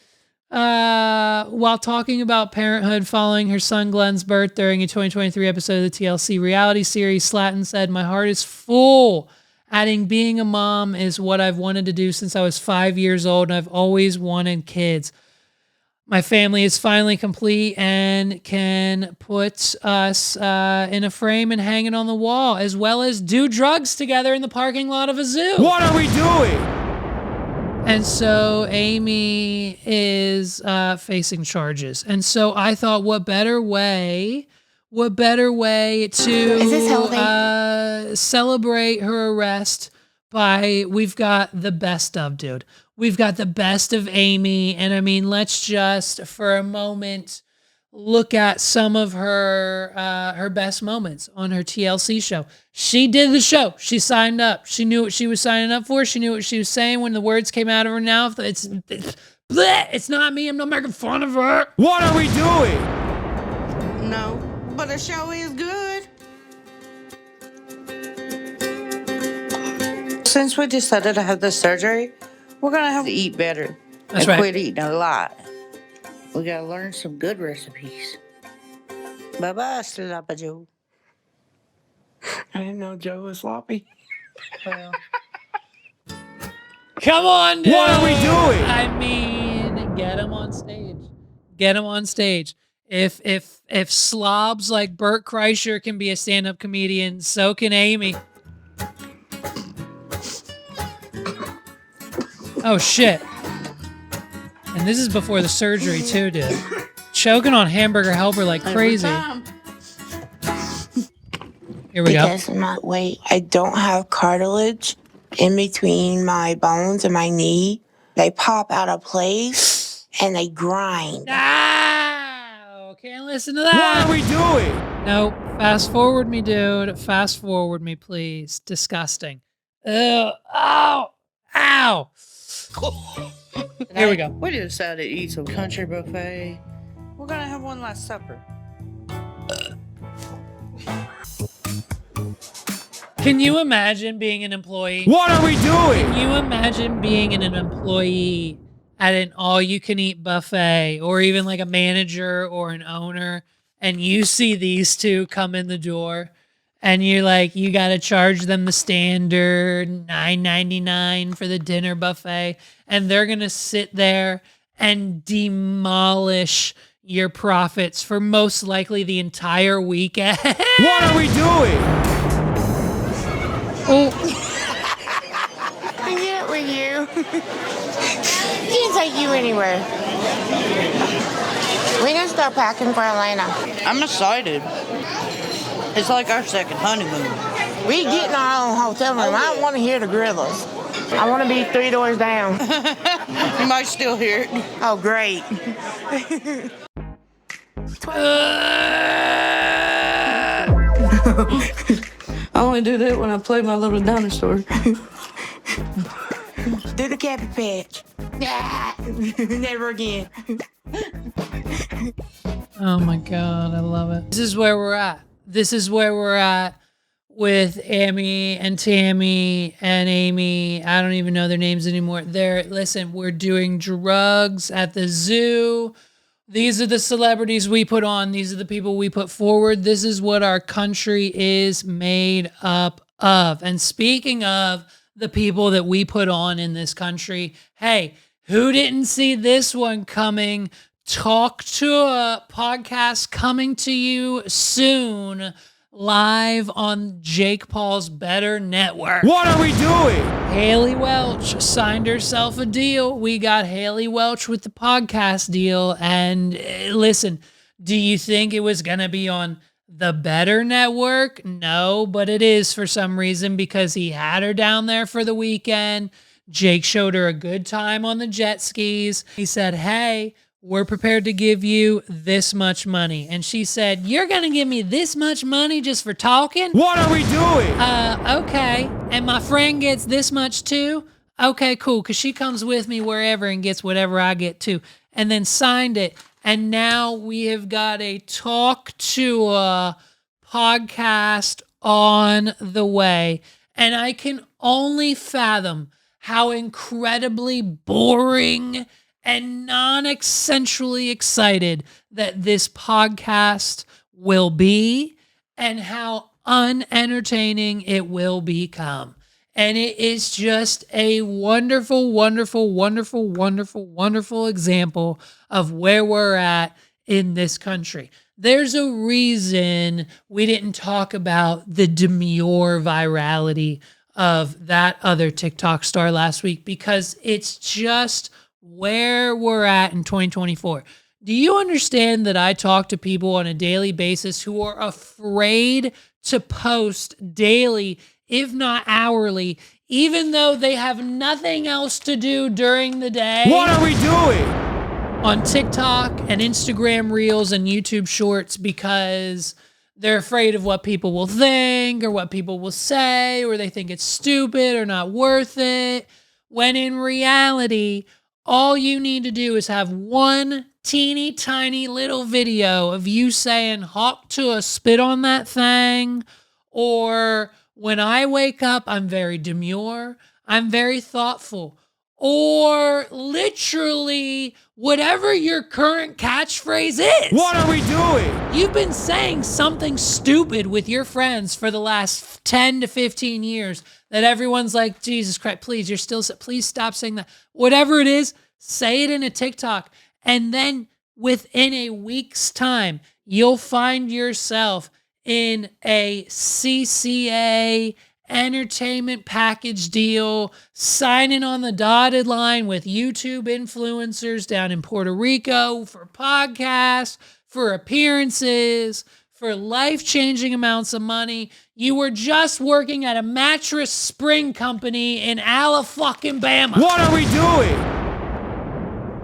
While talking about parenthood following her son Glenn's birth during a 2023 episode of the TLC reality series, Slatton said, "My heart is full," adding, "Being a mom is what I've wanted to do since I was 5 years old, and I've always wanted kids. My family is finally complete and can put us in a frame and hang it on the wall, as well as do drugs together in the parking lot of a zoo." What are we doing? And so Amy is facing charges. And so I thought, what better way to celebrate her arrest by, we've got the best of, dude. We've got the best of Amy. And I mean, let's just for a moment look at some of her best moments on her TLC show. She did the show. She signed up. She knew what she was signing up for. She knew what she was saying when the words came out of her mouth. It's not me. I'm not making fun of her. What are we doing? No, but the show is good. Since we decided to have the surgery, we're gonna have to eat better. That's and right. Quit eating a lot. We gotta learn some good recipes. Bye-bye, Sloppy Joe. I didn't know Joe was sloppy. Well, Come on, dude. What are we doing? I mean, get him on stage. Get him on stage. If slobs like Bert Kreischer can be a stand-up comedian, so can Amy. Oh shit. And this is before the surgery too, dude. Choking on hamburger helper like crazy. Here we go. Because of my weight, I don't have cartilage in between my bones and my knee. They pop out of place and they grind. Ah! Can't listen to that. What are we doing? Nope. Fast forward me, dude. Fast forward me, please. Disgusting. Ew. Ow. Ow. Here we go. We decided to eat some country buffet. We're gonna have one last supper. Can you imagine being an employee? What are we doing? Can you imagine being an employee at an all-you-can-eat buffet, or even like a manager or an owner, and you see these two come in the door, and you're like, you got to charge them the standard $9.99 for the dinner buffet, and they're going to sit there and demolish your profits for most likely the entire weekend. What are we doing? Oh, I get it with you. Can't take you anywhere. We gonna start packing for Atlanta. I'm excited. It's like our second honeymoon. We getting our own hotel room. I don't want to hear the gorillas. I want to be 3 doors down. You might still hear it. Oh, great. I only do that when I play my little dinosaur. Do the Cabbage Patch. Never again. oh my God, I love it. This is where we're at. This is where we're at with Amy and Tammy and Amy. I don't even know their names anymore. Listen, we're doing drugs at the zoo. These are the celebrities we put on. These are the people we put forward. This is what our country is made up of. And speaking of the people that we put on in this country, hey, who didn't see this one coming? Talk to a podcast coming to you soon, live on Jake Paul's Better Network. What are we doing? Haley Welch signed herself a deal. We got Haley Welch with the podcast deal. And listen, do you think it was going to be on the Better Network? No, but it is for some reason, because he had her down there for the weekend. Jake showed her a good time on the jet skis. He said, hey, we're prepared to give you this much money. And she said, you're going to give me this much money just for talking? What are we doing? Okay. And my friend gets this much too? Okay, cool. Because she comes with me wherever and gets whatever I get too. And then signed it. And now we have got a Talk to a podcast on the way. And I can only fathom how incredibly boring and non-essentially excited that this podcast will be, and how unentertaining it will become. And it is just a wonderful, wonderful, wonderful, wonderful, wonderful example of where we're at in this country. There's a reason we didn't talk about the demure virality of that other TikTok star last week, because it's just where we're at in 2024. Do you understand that I talk to people on a daily basis who are afraid to post daily, if not hourly, even though they have nothing else to do during the day? What are we doing? On TikTok and Instagram Reels and YouTube Shorts, because they're afraid of what people will think or what people will say, or they think it's stupid or not worth it. When in reality, all you need to do is have one teeny tiny little video of you saying, hawk to a spit on that thing. Or when I wake up, I'm very demure. I'm very thoughtful. Or literally whatever your current catchphrase is. What are we doing? You've been saying something stupid with your friends for the last 10 to 15 years that everyone's like, Jesus Christ, please, please stop saying that. Whatever it is, say it in a TikTok. And then within a week's time, you'll find yourself in a CCA entertainment package deal, signing on the dotted line with YouTube influencers down in Puerto Rico for podcasts, for appearances, for life-changing amounts of money. You were just working at a mattress spring company in Alabama. What are we doing?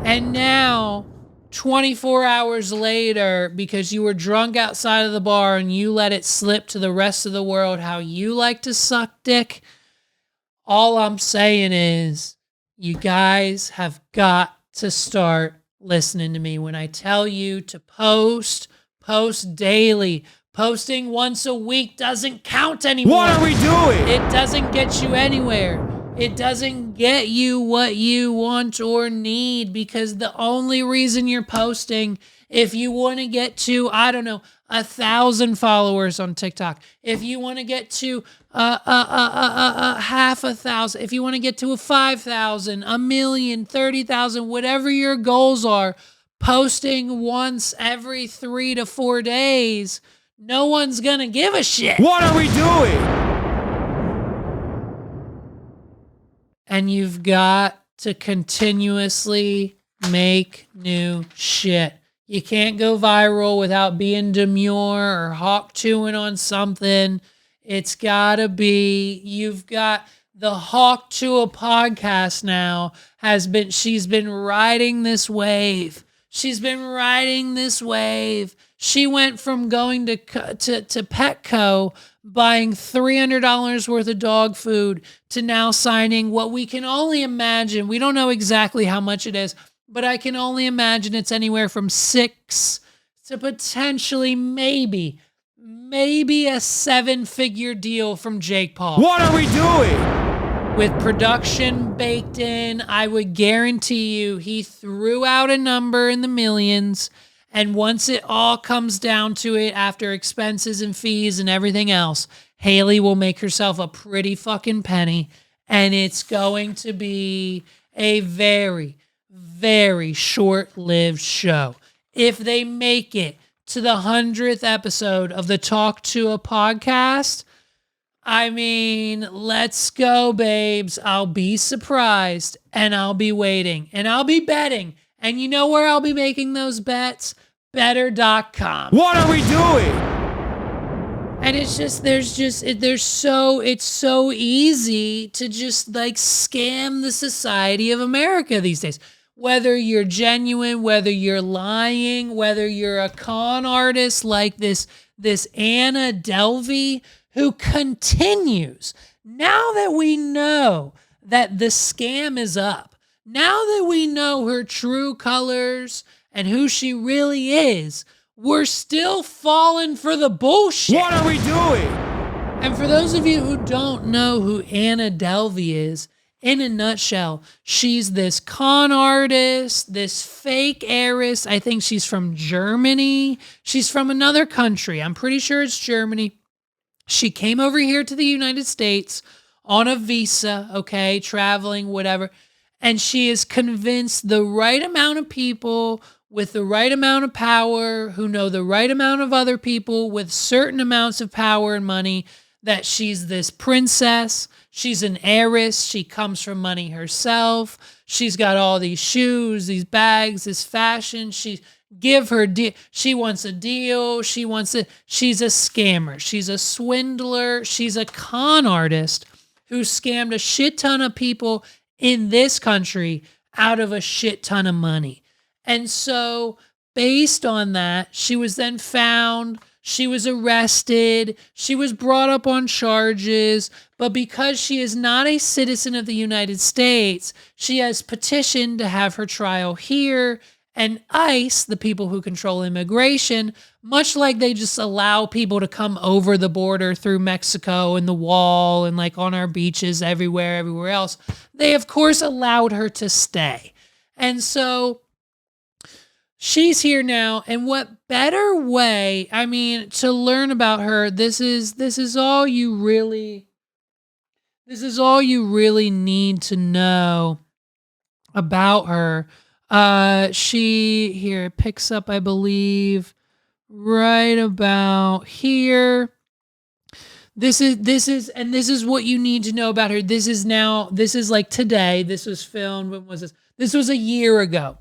And now 24 hours later, because you were drunk outside of the bar and you let it slip to the rest of the world how you like to suck dick, all I'm saying is you guys have got to start listening to me when I tell you to post daily. Posting once a week doesn't count anymore. What are we doing? It doesn't get you anywhere. It doesn't get you what you want or need, because the only reason you're posting, if you want to get to, 1,000 followers on TikTok, if you want to get to half a thousand, if you want to get to 5,000, 1,000,000, 30,000, whatever your goals are, posting once every 3 to 4 days, no one's gonna give a shit. What are we doing? And you've got to continuously make new shit. You can't go viral without being demure or hawk chewing on something. It's gotta be, you've got the Hawk to a podcast now she's been riding this wave. She's been riding this wave. She went from going to Petco, buying $300 worth of dog food, to now signing what we can only imagine. We don't know exactly how much it is, but I can only imagine it's anywhere from 6 to potentially maybe a 7-figure deal from Jake Paul. What are we doing? With production baked in, I would guarantee you he threw out a number in the millions. And once it all comes down to it, after expenses and fees and everything else, Haley will make herself a pretty fucking penny. And it's going to be a very, very short-lived show. If they make it to the 100th episode of the Talk to a podcast, I mean, let's go, babes. I'll be surprised, and I'll be waiting, and I'll be betting. And you know where I'll be making those bets? Better.com. What are we doing? And it's so easy to just like scam the society of America these days. Whether you're genuine, whether you're lying, whether you're a con artist like this Anna Delvey, who continues, now that we know that the scam is up, now that we know her true colors and who she really is, we're still falling for the bullshit. What are we doing? And for those of you who don't know who Anna Delvey is, in a nutshell, she's this con artist, this fake heiress. I think she's from Germany. She's from another country. I'm pretty sure it's Germany. She came over here to the United States on a visa, okay, traveling, whatever. And she has convinced the right amount of people with the right amount of power, who know the right amount of other people with certain amounts of power and money, that she's this princess. She's an heiress. She comes from money herself. She's got all these shoes, these bags, this fashion. She wants a deal. She's a scammer. She's a swindler. She's a con artist who scammed a shit ton of people in this country out of a shit ton of money. And so based on that, she was then found, she was arrested, she was brought up on charges, but because she is not a citizen of the United States, she has petitioned to have her trial here. And ICE, the people who control immigration, much like they just allow people to come over the border through Mexico and the wall and like on our beaches everywhere else, they of course allowed her to stay. And so she's here now, and what better way, I mean, to learn about her, this is all you really need to know about her. Here it picks up, I believe, right about here. This is what you need to know about her. This is like today. This was filmed. When was this? This was a year ago.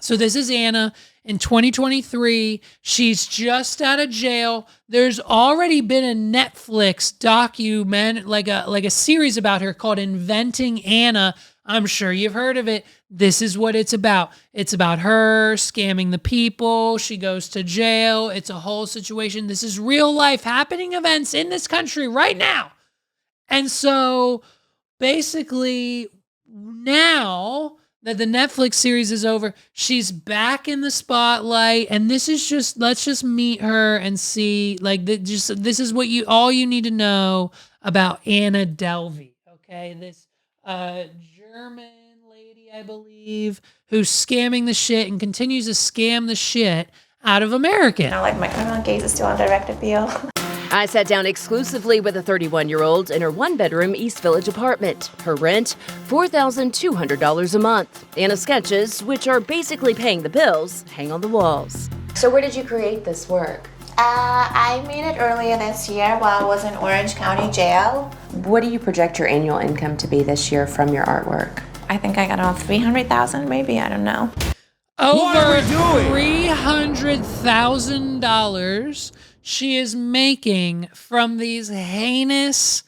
So this is Anna in 2023. She's just out of jail. There's already been a Netflix document, like a series about her called Inventing Anna, I'm sure you've heard of it. This is what it's about. It's about her scamming the people. She goes to jail. It's a whole situation. This is real life happening events in this country right now. And so basically now that the Netflix series is over, she's back in the spotlight. And this is just, let's just meet her and see, like, this is what all you need to know about Anna Delvey. Okay. This German lady, I believe, who's scamming the shit and continues to scam the shit out of Americans. Like my criminal case is still on direct appeal. I sat down exclusively with a 31-year-old in her one-bedroom East Village apartment. Her rent, $4,200 a month. Anna's sketches, which are basically paying the bills, hang on the walls. So where did you create this work? I made it earlier this year while I was in Orange County Jail. What do you project your annual income to be this year from your artwork? I think I got around $300,000 maybe, I don't know. Over $300,000 she is making from these heinous,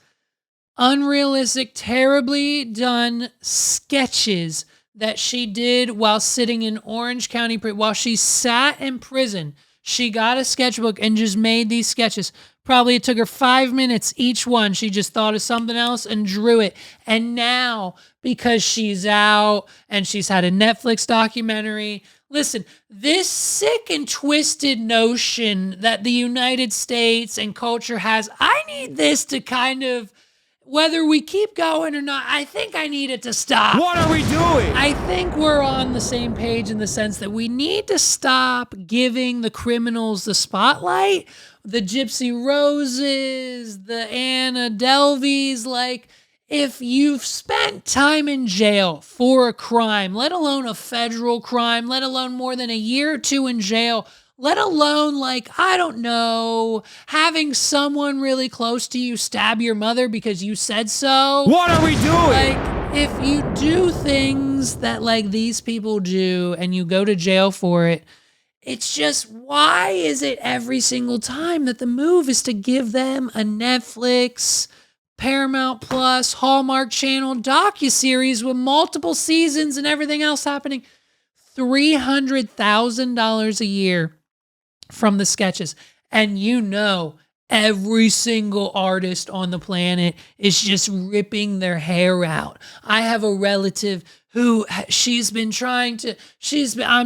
unrealistic, terribly done sketches that she did while sitting in Orange County, while she sat in prison. She got a sketchbook and just made these sketches. Probably it took her 5 minutes each one. She just thought of something else and drew it. And now, because she's out and she's had a Netflix documentary, listen, this sick and twisted notion that the United States and culture has, I need this to kind of, whether we keep going or not, I think I need it to stop. What are we doing? I think we're on the same page in the sense that we need to stop giving the criminals the spotlight. The Gypsy Roses, the Anna Delveys, like, if you've spent time in jail for a crime, let alone a federal crime, let alone more than a year or two in jail, let alone, like, I don't know, having someone really close to you stab your mother because you said so. What are we doing? Like, if you do things that, like, these people do and you go to jail for it, it's just, why is it every single time that the move is to give them a Netflix, Paramount Plus, Hallmark Channel docuseries with multiple seasons and everything else happening? $300,000 a year from the sketches. And you know, every single artist on the planet is just ripping their hair out. I have a relative who I'm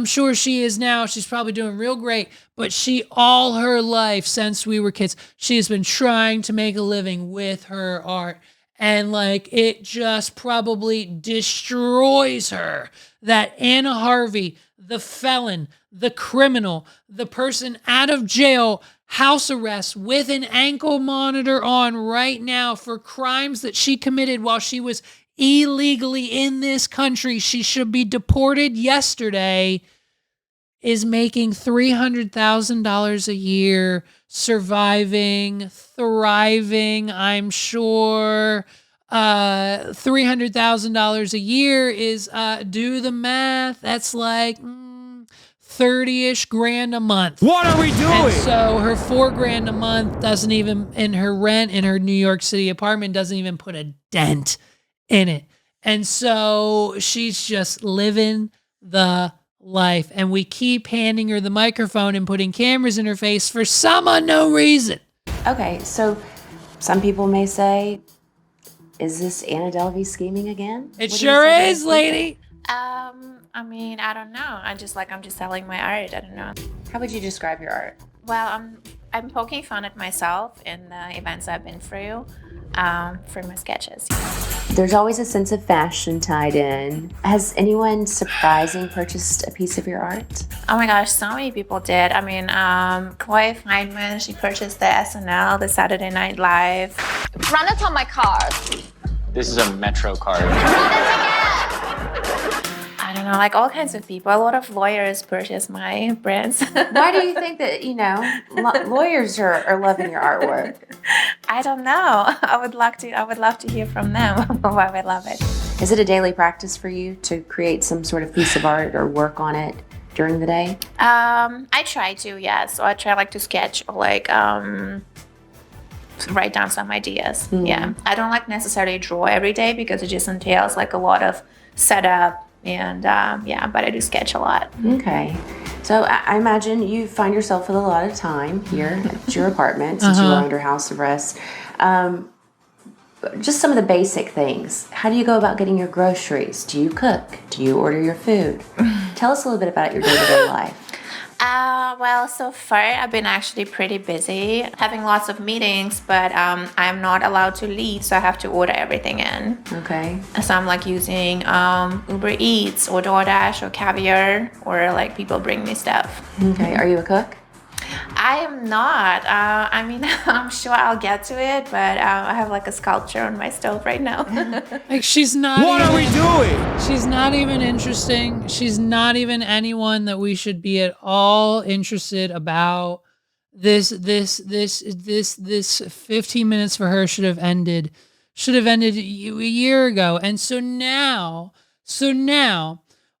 sure she is now, she's probably doing real great, but she, all her life since we were kids, she has been trying to make a living with her art. And like, it just probably destroys her that Anna Harvey, the felon, the criminal, the person out of jail, house arrest with an ankle monitor on right now for crimes that she committed while she was illegally in this country, she should be deported yesterday, is making $300,000 a year, surviving, thriving, I'm sure. $300,000 a year is, do the math, that's like 30-ish grand a month. What are we doing? And so her $4,000 a month doesn't even, in her rent in her New York City apartment, doesn't even put a dent in it. And so she's just living the life. And we keep handing her the microphone and putting cameras in her face for some unknown reason. Okay, so some people may say, is this Anna Delvey scheming again? It sure is, lady. I mean, I don't know. I'm just selling my art. I don't know. How would you describe your art? Well, I'm poking fun at myself in the events I've been through for my sketches. There's always a sense of fashion tied in. Has anyone surprising purchased a piece of your art? Oh my gosh, so many people did. I mean, Chloe Feynman, she purchased the SNL, the Saturday Night Live. Run it on my card. This is a Metro card. I don't know, like all kinds of people. A lot of lawyers purchase my prints. Why do you think that, lawyers are loving your artwork? I don't know. I would love to hear from them why they love it. Is it a daily practice for you to create some sort of piece of art or work on it during the day? I try to, yeah. So I try to sketch or write down some ideas. Mm-hmm. Yeah. I don't necessarily draw every day because it just entails a lot of set up. And yeah, but I do sketch a lot. Okay. So I imagine you find yourself with a lot of time here at your apartment since you were under house arrest. Just some of the basic things. How do you go about getting your groceries? Do you cook? Do you order your food? Tell us a little bit about your day-to-day life. Well, so far I've been actually pretty busy, having lots of meetings, but I'm not allowed to leave, so I have to order everything in. Okay. So I'm like using Uber Eats or DoorDash or Caviar, or like people bring me stuff. Okay. Are you a cook? I am not. I mean, I'm sure I'll get to it, but I have like a sculpture on my stove right now. Like she's not. What are we doing? She's not even interesting. She's not even anyone that we should be at all interested about. This 15 minutes for her should have ended a year ago. And so now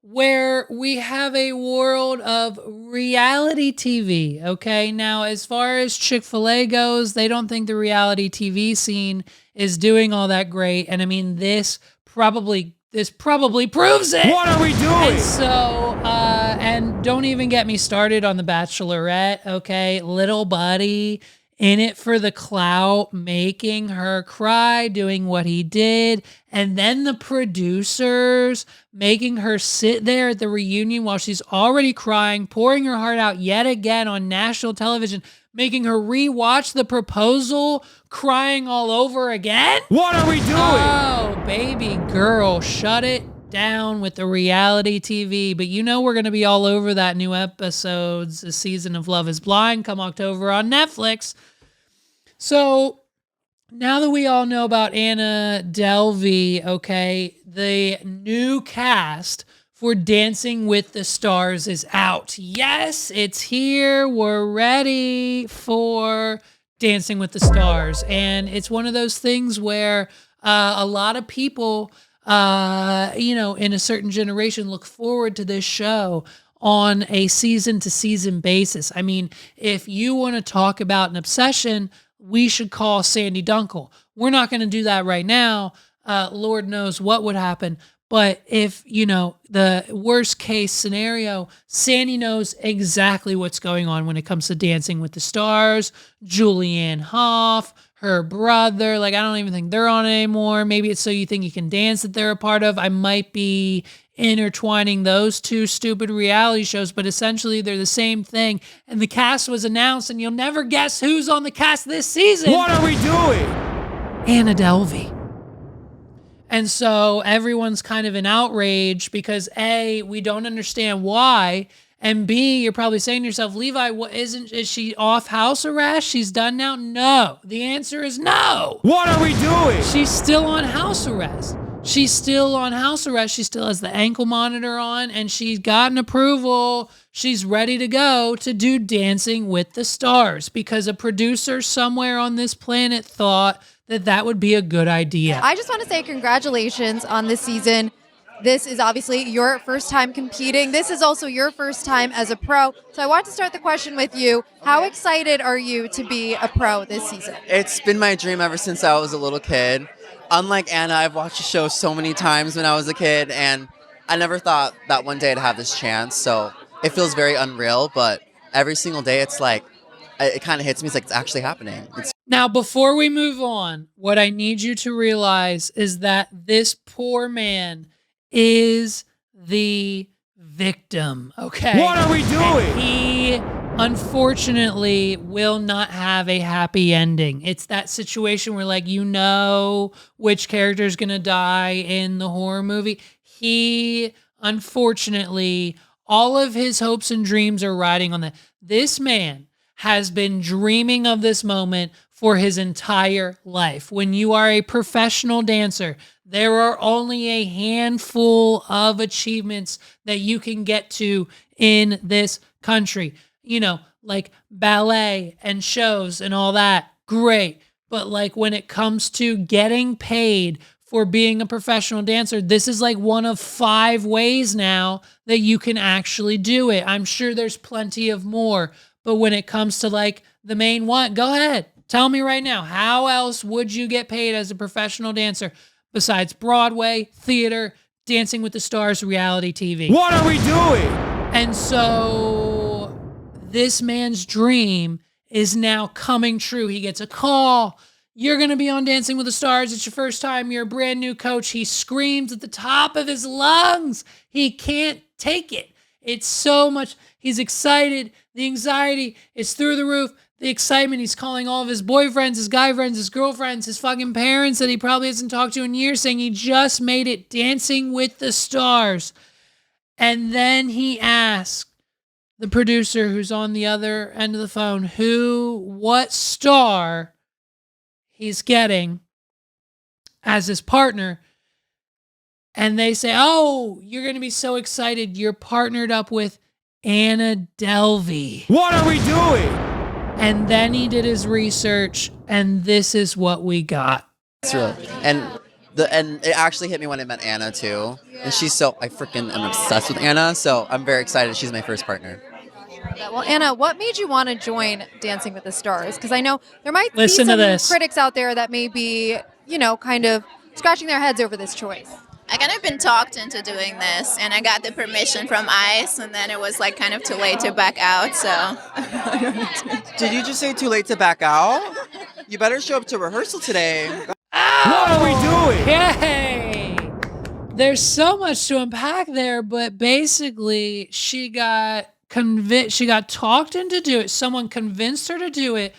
where we have a world of reality TV, okay? Now, as far as Chick-fil-A goes, they don't think the reality TV scene is doing all that great. And I mean, this probably proves it. What are we doing? And so, and don't even get me started on The Bachelorette, okay? Little Buddy, in it for the clout, making her cry, doing what he did. And then the producers making her sit there at the reunion while she's already crying, pouring her heart out yet again on national television, making her rewatch the proposal, crying all over again. What are we doing? Oh, baby girl, shut it down with the reality TV. But you know we're going to be all over that new episodes, the season of Love is Blind, come October on Netflix. So now that we all know about Anna Delvey, okay, the new cast for Dancing with the Stars is out. Yes, it's here. We're ready for Dancing with the Stars. And it's one of those things where a lot of people, in a certain generation look forward to this show on a season-to-season basis. I mean, if you want to talk about an obsession, we should call Sandy Dunkel. We're not going to do that right now. Lord knows what would happen. But if, the worst case scenario, Sandy knows exactly what's going on when it comes to Dancing with the Stars. Julianne Hough, her brother, I don't even think they're on it anymore. Maybe it's So You Think You Can Dance that they're a part of. I might be intertwining those two stupid reality shows, but essentially they're the same thing. And the cast was announced, and you'll never guess who's on the cast this season. What are we doing? Anna Delvey. And so everyone's kind of in outrage because A, we don't understand why, and B, you're probably saying to yourself, Levi, is she off house arrest? She's done now? No. The answer is no. What are we doing? She's still on house arrest. She's still on house arrest. She still has the ankle monitor on, and she's gotten approval. She's ready to go to do Dancing with the Stars because a producer somewhere on this planet thought that would be a good idea. I just want to say congratulations on this season. This is obviously your first time competing. This is also your first time as a pro. So I want to start the question with you. How excited are you to be a pro this season? It's been my dream ever since I was a little kid. Unlike Anna, I've watched the show so many times when I was a kid, and I never thought that one day I'd have this chance. So it feels very unreal, but every single day it's like, it kind of hits me. It's like it's actually happening. Now, before we move on, what I need you to realize is that this poor man is the victim, okay? What are we doing? And he, unfortunately, will not have a happy ending. It's that situation where, which character is going to die in the horror movie. He, unfortunately, all of his hopes and dreams are riding on that. This man has been dreaming of this moment for his entire life. When you are a professional dancer, there are only a handful of achievements that you can get to in this country. Like ballet and shows and all that, great. But when it comes to getting paid for being a professional dancer, this is one of 5 ways now that you can actually do it. I'm sure there's plenty of more. But when it comes to the main one, go ahead. Tell me right now, how else would you get paid as a professional dancer besides Broadway, theater, Dancing with the Stars reality TV. What are we doing? And so this man's dream is now coming true. He gets a call. You're going to be on Dancing with the Stars. It's your first time. You're a brand new coach. He screams at the top of his lungs. He can't take it. It's so much. He's excited. The anxiety is through the roof. The excitement. He's calling all of his boyfriends, his guy friends, his girlfriends, his fucking parents that he probably hasn't talked to in years, saying he just made it Dancing with the Stars. And then he asked the producer who's on the other end of the phone what star he's getting as his partner. And they say, oh, you're going to be so excited. You're partnered up with Anna Delvey. What are we doing? And then he did his research, and this is what we got. It's real. And it actually hit me when I met Anna too. And I freaking am obsessed with Anna. So I'm very excited. She's my first partner. Well, Anna, what made you want to join Dancing with the Stars? Because I know there might be Listen to some this. critics out there that may be, kind of scratching their heads over this choice. I kind of been talked into doing this, and I got the permission from ICE, and then it was like kind of too late to back out, so. Did you just say too late to back out? You better show up to rehearsal today. What are we doing? Hey! There's so much to unpack there, but basically she got convinced. She got talked into do it. Someone convinced her to do it.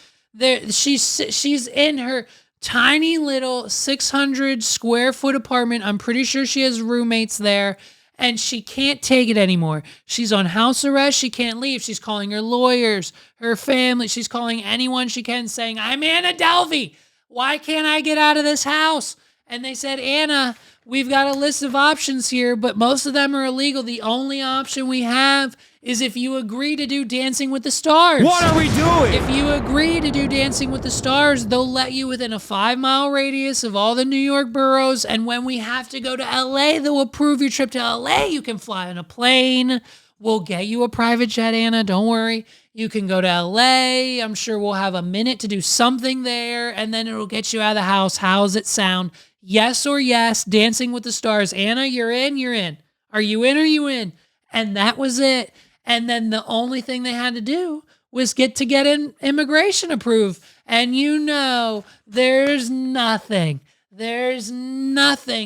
She's in her tiny little 600 square foot apartment. I'm pretty sure she has roommates there, and she can't take it anymore. She's on house arrest. She can't leave. She's calling her lawyers, her family. She's calling anyone she can, saying, I'm Anna Delvey. Why can't I get out of this house? And they said, Anna, we've got a list of options here, but most of them are illegal. The only option we have is if you agree to do Dancing with the Stars. What are we doing? If you agree to do Dancing with the Stars, they'll let you within a 5-mile radius of all the New York boroughs. And when we have to go to LA, they'll approve your trip to LA. You can fly on a plane. We'll get you a private jet, Anna. Don't worry. You can go to LA. I'm sure we'll have a minute to do something there, and then it'll get you out of the house. How's it sound? Yes or yes, Dancing with the Stars. Anna, you're in, you're in. Are you in, are you in? And that was it. And then the only thing they had to do was get immigration approved. And there's nothing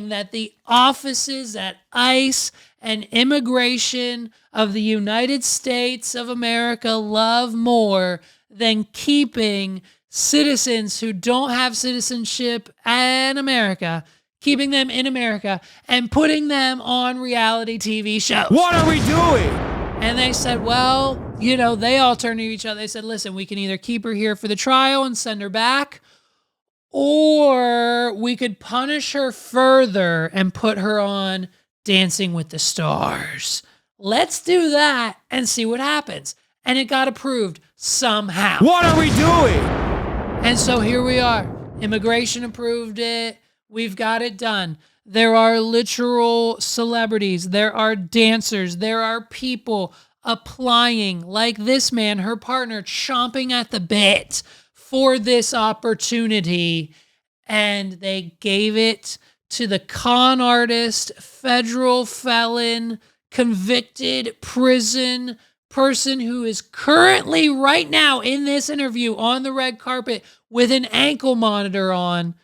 that the offices at ICE and immigration of the United States of America love more than keeping citizens who don't have citizenship in America, keeping them in America and putting them on reality TV shows. What are we doing? And they said, well, they all turned to each other. They said, listen, we can either keep her here for the trial and send her back, or we could punish her further and put her on Dancing with the Stars. Let's do that and see what happens. And it got approved somehow. What are we doing? And so here we are. Immigration approved it. We've got it done. There are literal celebrities. There are dancers. There are people applying, like this man, her partner, chomping at the bit for this opportunity. And they gave it to the con artist, federal felon, convicted prison person who is currently right now in this interview on the red carpet with an ankle monitor on,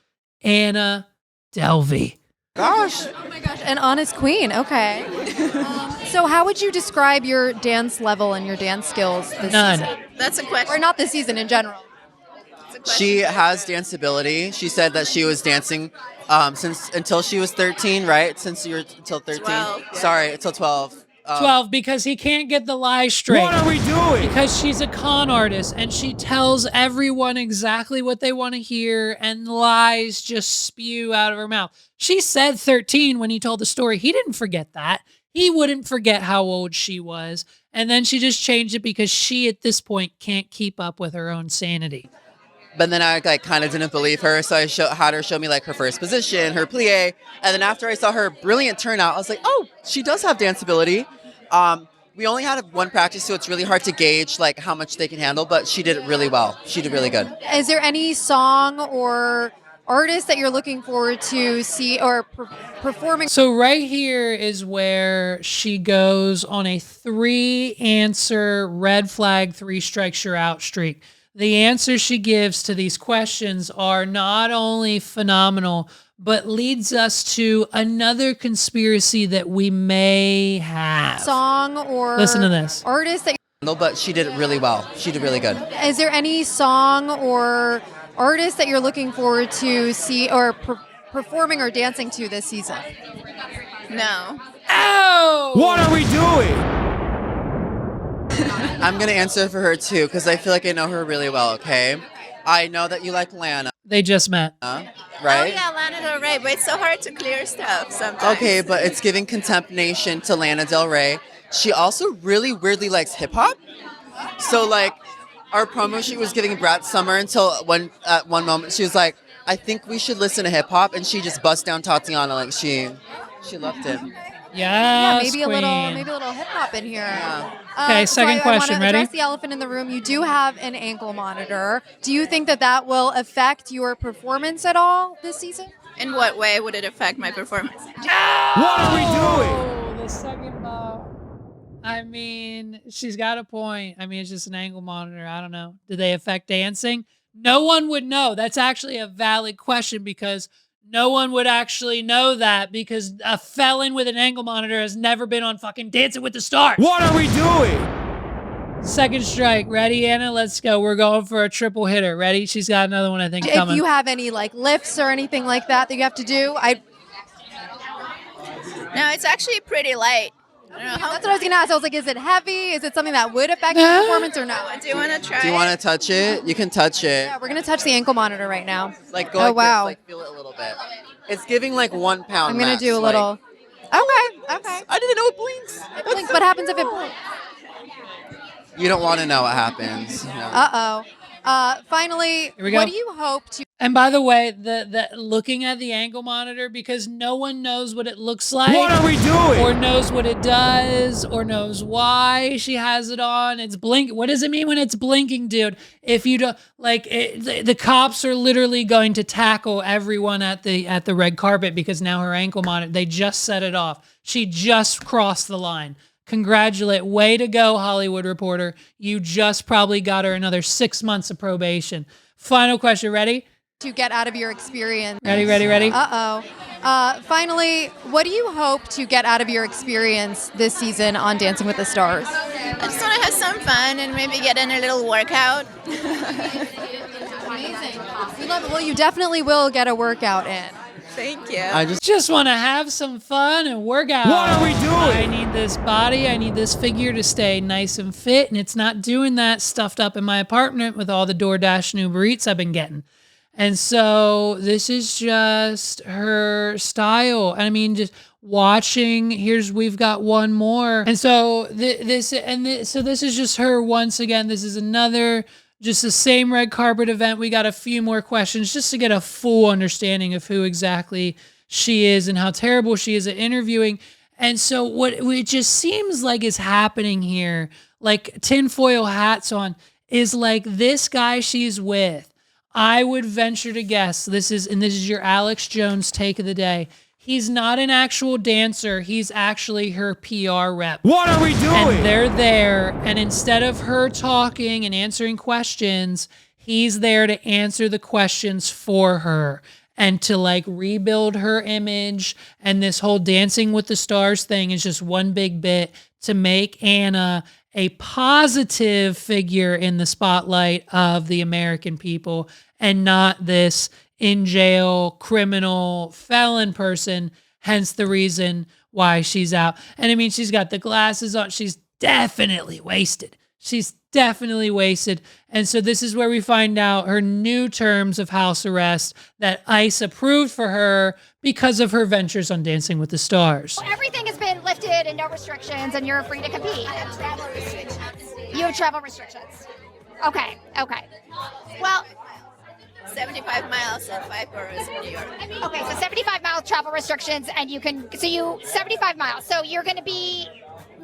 Anna Delvey. Gosh. Oh my gosh, an honest queen. Okay. So how would you describe your dance level and your dance skills this season? That's a question. Or not this season, in general. She has dance ability. She said that she was dancing until she was 13, right? Since you were until 13. 12, yeah. Sorry, until 12. 12, because he can't get the lie straight. What are we doing? Because she's a con artist and she tells everyone exactly what they want to hear, and lies just spew out of her mouth. She said 13 when he told the story. He didn't forget that. He wouldn't forget how old she was. And then she just changed it because she, at this point, can't keep up with her own sanity. But then I kind of didn't believe her, so I had her show me her first position, her plie, and then after I saw her brilliant turnout, I was like, oh, she does have dance ability. We only had one practice, so it's really hard to gauge how much they can handle, but she did it really well. She did really good. Is there any song or artists that you're looking forward to see or performing. So right here is where she goes on a 3-answer red flag, 3 strikes you're out streak. The answers she gives to these questions are not only phenomenal, but leads us to another conspiracy that we may have. Song or listen to this. Artist that. No, but she did it really well. She did really good. Is there any song or artist that you're looking forward to see or performing or dancing to this season? No. Oh! What are we doing? I'm going to answer for her too, because I feel like I know her really well, okay? I know that you like Lana. They just met. Right? Oh yeah, Lana Del Rey, but it's so hard to clear stuff sometimes. Okay, but it's giving Contempt Nation to Lana Del Rey. She also really weirdly likes hip-hop. So, like, our promo shoot was giving Brat Summer until at one moment she was like, I think we should listen to hip-hop, and she just bust down Tatiana like she loved it. Yeah, Yes, maybe a queen. little hip hop in here. Okay, second question. I Ready? address the elephant in the room. You do have an ankle monitor. Do you think that will affect your performance at all this season? In what way would it affect my performance? What are we doing? Oh, the second ball. I mean, she's got a point. I mean, it's just an ankle monitor. I don't know. Do they affect dancing? No one would know. That's actually a valid question because no one would actually know that because a felon with an ankle monitor has never been on fucking Dancing with the Stars. What are we doing? Second strike. Ready, Anna? Let's go. We're going for a triple hitter. Ready? She's got another one, I think, coming. If you have any like lifts or anything like that you have to do, No, it's actually pretty light. I don't know how. That's what I was gonna ask. I was like, is it heavy? Is it something that would affect your performance or no? Do you want to try? Do you want to touch it? You can touch it. Yeah, we're gonna touch the ankle monitor right now. Like go Oh, like wow. this, like feel it a little bit. It's giving like 1 pound. I'm gonna max, do a like- little. Okay. I didn't know it blinks. It blinks. What happens if it blinks? You don't want to know what happens. No. Finally, Here we go. what do you hope to? And by the way, the looking at the ankle monitor, because no one knows what it looks like. What are we doing? Or knows what it does, or knows why she has it on. It's blinking. What does it mean when it's blinking, dude? If you don't like, the cops are literally going to tackle everyone at the red carpet because now her ankle monitor. They just set it off. She just crossed the line. Congratulate. Way to go, Hollywood Reporter. You just probably got her another 6 months of probation. Final question. Ready? To get out of your experience. Ready? Finally, what do you hope to get out of your experience this season on Dancing with the Stars? I just want to have some fun and maybe get in a little workout. Amazing. We love it. Well, you definitely will get a workout in. Thank you. I just want to have some fun and work out. What are we doing? I need this body. I need this figure to stay nice and fit, and it's not doing that stuffed up in my apartment with all the DoorDash and Uber Eats I've been getting. And so this is just her style. I mean, just watching. We've got one more, and so this is just her once again. This is another. Just the same red carpet event. We got a few more questions just to get a full understanding of who exactly she is and how terrible she is at interviewing. And so what it just seems like is happening here, like tinfoil hats on, is like this guy she's with. I would venture to guess, this is your Alex Jones take of the day. He's not an actual dancer. He's actually her PR rep. What are we doing? And they're there, and instead of her talking and answering questions, he's there to answer the questions for her and to like rebuild her image. And this whole Dancing with the Stars thing is just one big bit to make Anna a positive figure in the spotlight of the American people and not this in jail, criminal, felon person, hence the reason why she's out. And I mean, she's got the glasses on. She's definitely wasted. And so this is where we find out her new terms of house arrest that ICE approved for her because of her ventures on Dancing with the Stars. Everything has been lifted and no restrictions, and you're free to compete. You have travel restrictions. Okay. Well, 75 miles and 5 boroughs in New York. okay, so 75-mile travel restrictions, and 75 miles. So you're going to be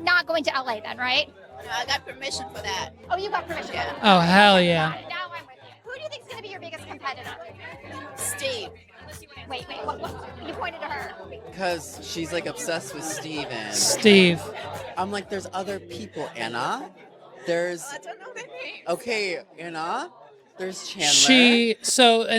not going to LA then, right? No, I got permission for that. Oh, you got permission. Yeah. Oh, hell yeah. Now I'm with you. Who do you think is going to be your biggest competitor? Steve. Wait. What? You pointed to her. Because she's like obsessed with Steven. Steve. I'm like, there's other people, Anna. There's. I don't know their names. Okay, Anna. There's Chandler.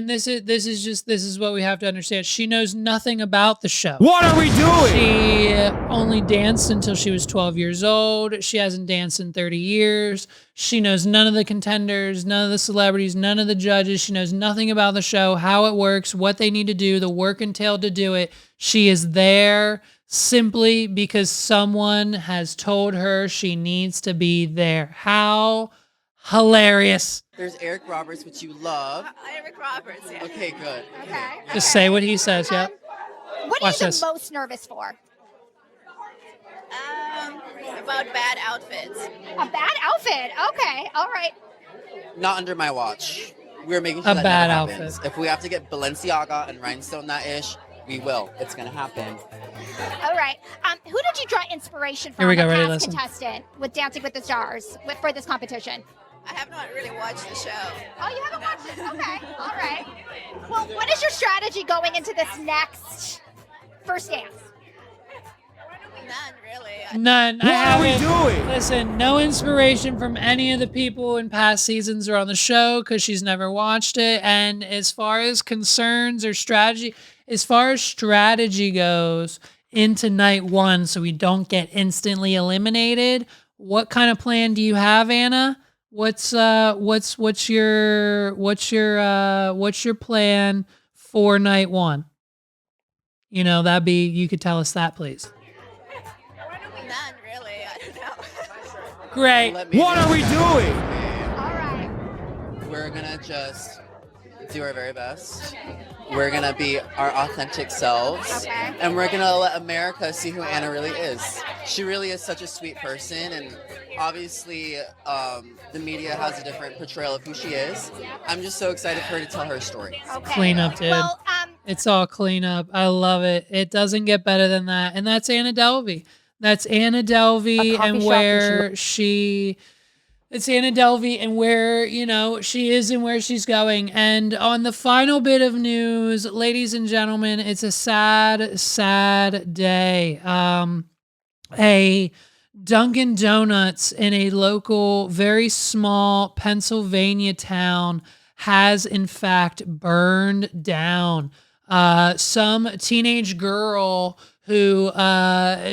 This is what we have to understand. She knows nothing about the show. What are we doing? She only danced until she was 12 years old. She hasn't danced in 30 years. She knows none of the contenders, none of the celebrities, none of the judges. She knows nothing about the show, how it works, what they need to do, the work entailed to do it. She is there simply because someone has told her she needs to be there. How hilarious. There's Eric Roberts, which you love. Eric Roberts, yeah. Okay, good. Okay. Just say what he says, yeah. What Watch are you this. the most nervous for? About bad outfits. A bad outfit. Okay. All right. Not under my watch. We're making sure A that bad never happens. outfit. If we have to get Balenciaga and rhinestone that ish, we will. It's gonna happen. All right. Who did you draw inspiration from? Here we go, a ready, past listen. contestant with Dancing with the Stars for this competition? I have not really watched the show. Oh, you haven't watched it? Okay. All right. Well, what is your strategy going into this next first dance? None, really. None. What are we doing? Listen, no inspiration from any of the people in past seasons or on the show because she's never watched it. And as far as concerns or strategy, as far as strategy goes into night one, so we don't get instantly eliminated, what kind of plan do you have, Anna? What's your plan for night one? You know, you could tell us that, please. None, really. I don't know. Great. What are we doing? All right. We're gonna just do our very best. We're gonna be our authentic selves. Okay. And we're gonna let America see who Anna really is. She really is such a sweet person, and obviously the media has a different portrayal of who she is. I'm just so excited for her to tell her story. Okay. Clean up, dude. Well, It's all clean up. I love it. It doesn't get better than that. And that's Anna Delvey. That's Anna Delvey and where it's Anna Delvey and where, she is and where she's going. And on the final bit of news, ladies and gentlemen, it's a sad, sad day. A Dunkin' Donuts in a local, very small Pennsylvania town has in fact burned down. Some teenage girl who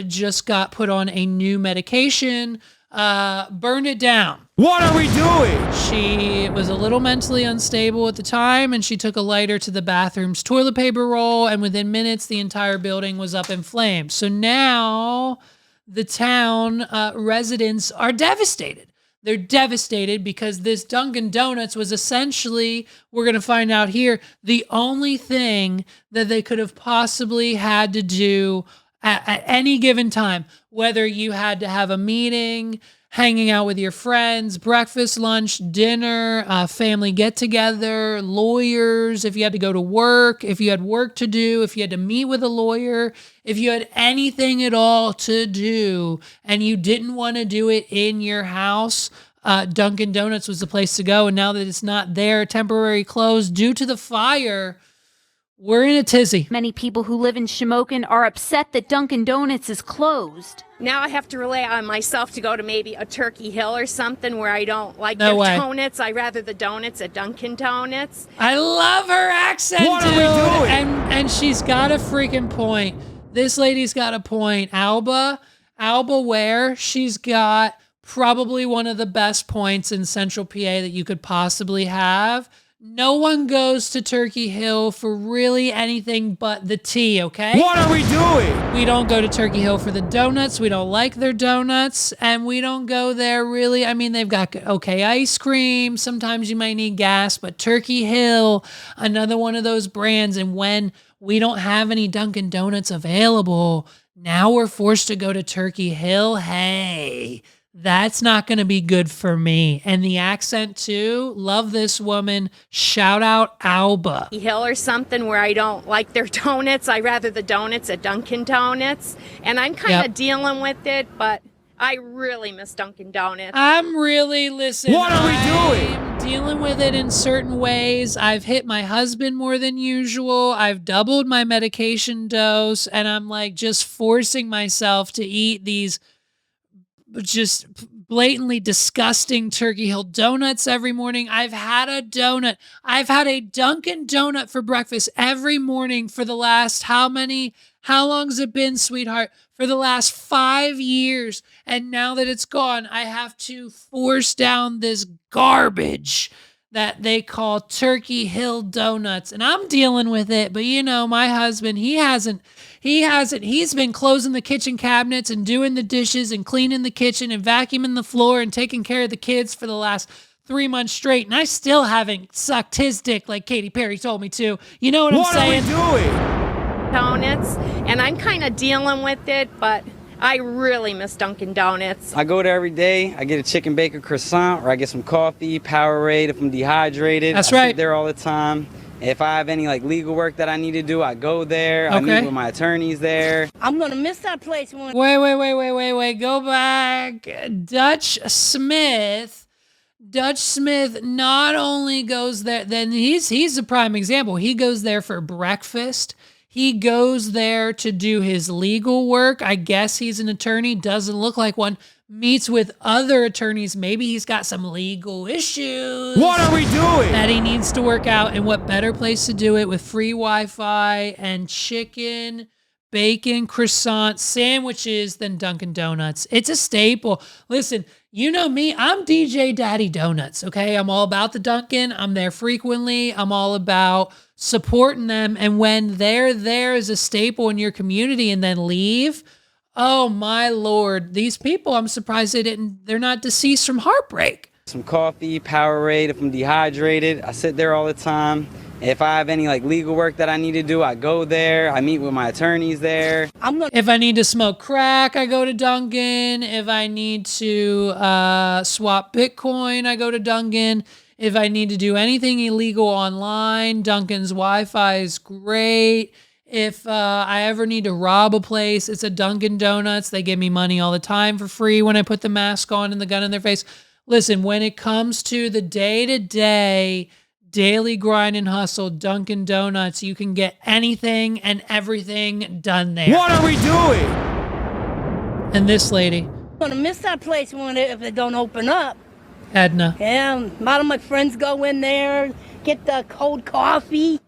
just got put on a new medication burned it down. What are we doing? She was a little mentally unstable at the time, and she took a lighter to the bathroom's toilet paper roll, and within minutes, the entire building was up in flames. So now the town residents are devastated. They're devastated because this Dunkin' Donuts was essentially, we're going to find out here, the only thing that they could have possibly had to do at any given time, whether you had to have a meeting, hanging out with your friends, breakfast, lunch, dinner, family get-together, lawyers, if you had to go to work, if you had work to do, if you had to meet with a lawyer, if you had anything at all to do and you didn't want to do it in your house, Dunkin' Donuts was the place to go. And now that it's not there, temporary closed due to the fire, we're in a tizzy. Many people who live in Shamokin are upset that Dunkin' Donuts is closed. Now I have to rely on myself to go to maybe a Turkey Hill or something where I don't like No their way. donuts. I rather the donuts at Dunkin' Donuts. I love her accent, What are dude. we doing? And she's got a freaking point. This lady's got a point. Alba Ware, she's got probably one of the best points in Central PA that you could possibly have. No one goes to Turkey Hill for really anything but the tea, okay? What are we doing? We don't go to Turkey Hill for the donuts. We don't like their donuts. And we don't go there really. I mean, they've got okay ice cream. Sometimes you might need gas. But Turkey Hill, another one of those brands. And when we don't have any Dunkin' Donuts available, now we're forced to go to Turkey Hill. Hey, that's not going to be good for me. And the accent too. Love this woman. Shout out Alba. Hill or something where I don't like their donuts. I rather the donuts at Dunkin' Donuts. And I'm kind of dealing with it, but I really miss Dunkin' Donuts. I'm really listening. What are we doing? I'm dealing with it in certain ways. I've hit my husband more than usual. I've doubled my medication dose, and I'm like just forcing myself to eat these just blatantly disgusting Turkey Hill donuts every morning. I've had a donut. I've had a Dunkin' Donut for breakfast every morning for the last how long's it been, sweetheart? For the last 5 years. And now that it's gone, I have to force down this garbage that they call Turkey Hill donuts. And I'm dealing with it. But you know, my husband, he's been closing the kitchen cabinets and doing the dishes and cleaning the kitchen and vacuuming the floor and taking care of the kids for the last 3 months straight. And I still haven't sucked his dick like Katy Perry told me to. You know what I'm saying? What are we doing? Donuts, and I'm kind of dealing with it, but I really miss Dunkin' Donuts. I go there every day. I get a chicken bacon croissant, or I get some coffee, Powerade if I'm dehydrated. That's I right. sit there all the time. If I have any legal work that I need to do, I go there. I meet with my attorneys there. I'm gonna miss that place. Wait. Go back. Dutch Smith not only goes there, then he's a prime example. He goes there for breakfast. He goes there to do his legal work. I guess he's an attorney. Doesn't look like one. Meets with other attorneys. Maybe he's got some legal issues. What are we doing? That he needs to work out. And what better place to do it with free Wi-Fi and chicken, bacon, croissant, sandwiches than Dunkin' Donuts. It's a staple. Listen, you know me. I'm DJ Daddy Donuts, okay? I'm all about the Dunkin'. I'm there frequently. I'm all about supporting them. And when they're there as a staple in your community and then leave, oh my Lord, these people, I'm surprised they're not deceased from heartbreak. Some coffee, Powerade if I'm dehydrated. I sit there all the time. If I have any legal work that I need to do, I go there. I meet with my attorneys there. If I need to smoke crack, I go to Dunkin'. If I need to swap Bitcoin, I go to Dunkin'. If I need to do anything illegal online, Dunkin's Wi-Fi is great. If I ever need to rob a place, it's a Dunkin' Donuts. They give me money all the time for free when I put the mask on and the gun in their face. Listen, when it comes to the day-to-day, daily grind and hustle, Dunkin' Donuts, you can get anything and everything done there. What are we doing? And this lady, I'm gonna miss that place if it don't open up. Edna. Yeah, a lot of my friends go in there, get the cold coffee.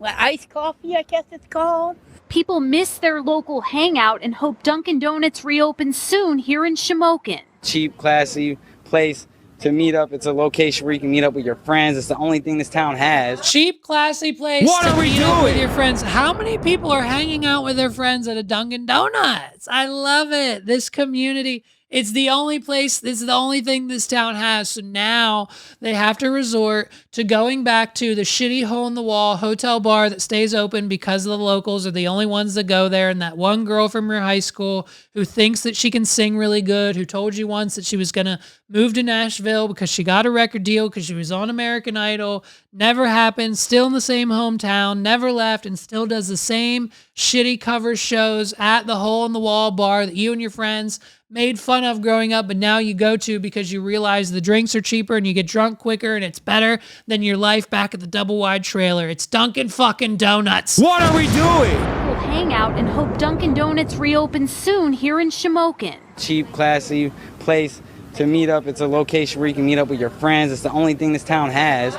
Iced coffee, I guess it's called. People miss their local hangout and hope Dunkin' Donuts reopens soon here in Shamokin. Cheap, classy place to meet up. It's a location where you can meet up with your friends. It's the only thing this town has. Cheap, classy place to meet up with your friends. How many people are hanging out with their friends at a Dunkin' Donuts? I love it. This community. It's the only place, this is the only thing this town has. So now they have to resort to going back to the shitty hole-in-the-wall hotel bar that stays open because the locals are the only ones that go there. And that one girl from your high school who thinks that she can sing really good, who told you once that she was going to move to Nashville because she got a record deal because she was on American Idol. Never happened. Still in the same hometown. Never left and still does the same shitty cover shows at the hole-in-the-wall bar that you and your friends made fun of growing up, but now you go to because you realize the drinks are cheaper and you get drunk quicker and it's better than your life back at the double wide trailer. It's Dunkin' fucking Donuts. What are we doing? We'll hang out and hope Dunkin' Donuts reopens soon here in Shamokin. Cheap, classy place to meet up. It's a location where you can meet up with your friends. It's the only thing this town has.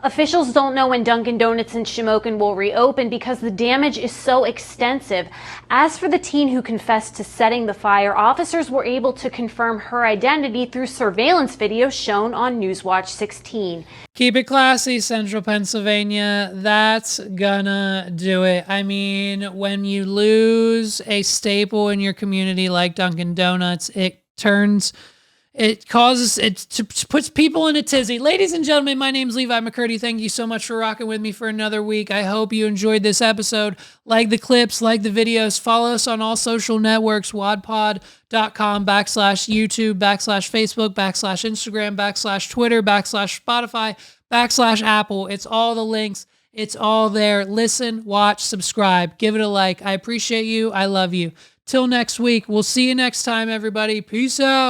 Officials don't know when Dunkin' Donuts in Shamokin will reopen because the damage is so extensive. As for the teen who confessed to setting the fire, officers were able to confirm her identity through surveillance video shown on Newswatch 16. Keep it classy, Central Pennsylvania. That's gonna do it. I mean, when you lose a staple in your community like Dunkin' Donuts, it puts people in a tizzy. Ladies and gentlemen, my name's Levi McCurdy. Thank you so much for rocking with me for another week. I hope you enjoyed this episode. Like the clips, like the videos, follow us on all social networks, wadpod.com/YouTube, /Facebook, /Instagram, /Twitter, /Spotify, /Apple. It's all the links. It's all there. Listen, watch, subscribe, give it a like. I appreciate you. I love you. Till next week. We'll see you next time, everybody. Peace out.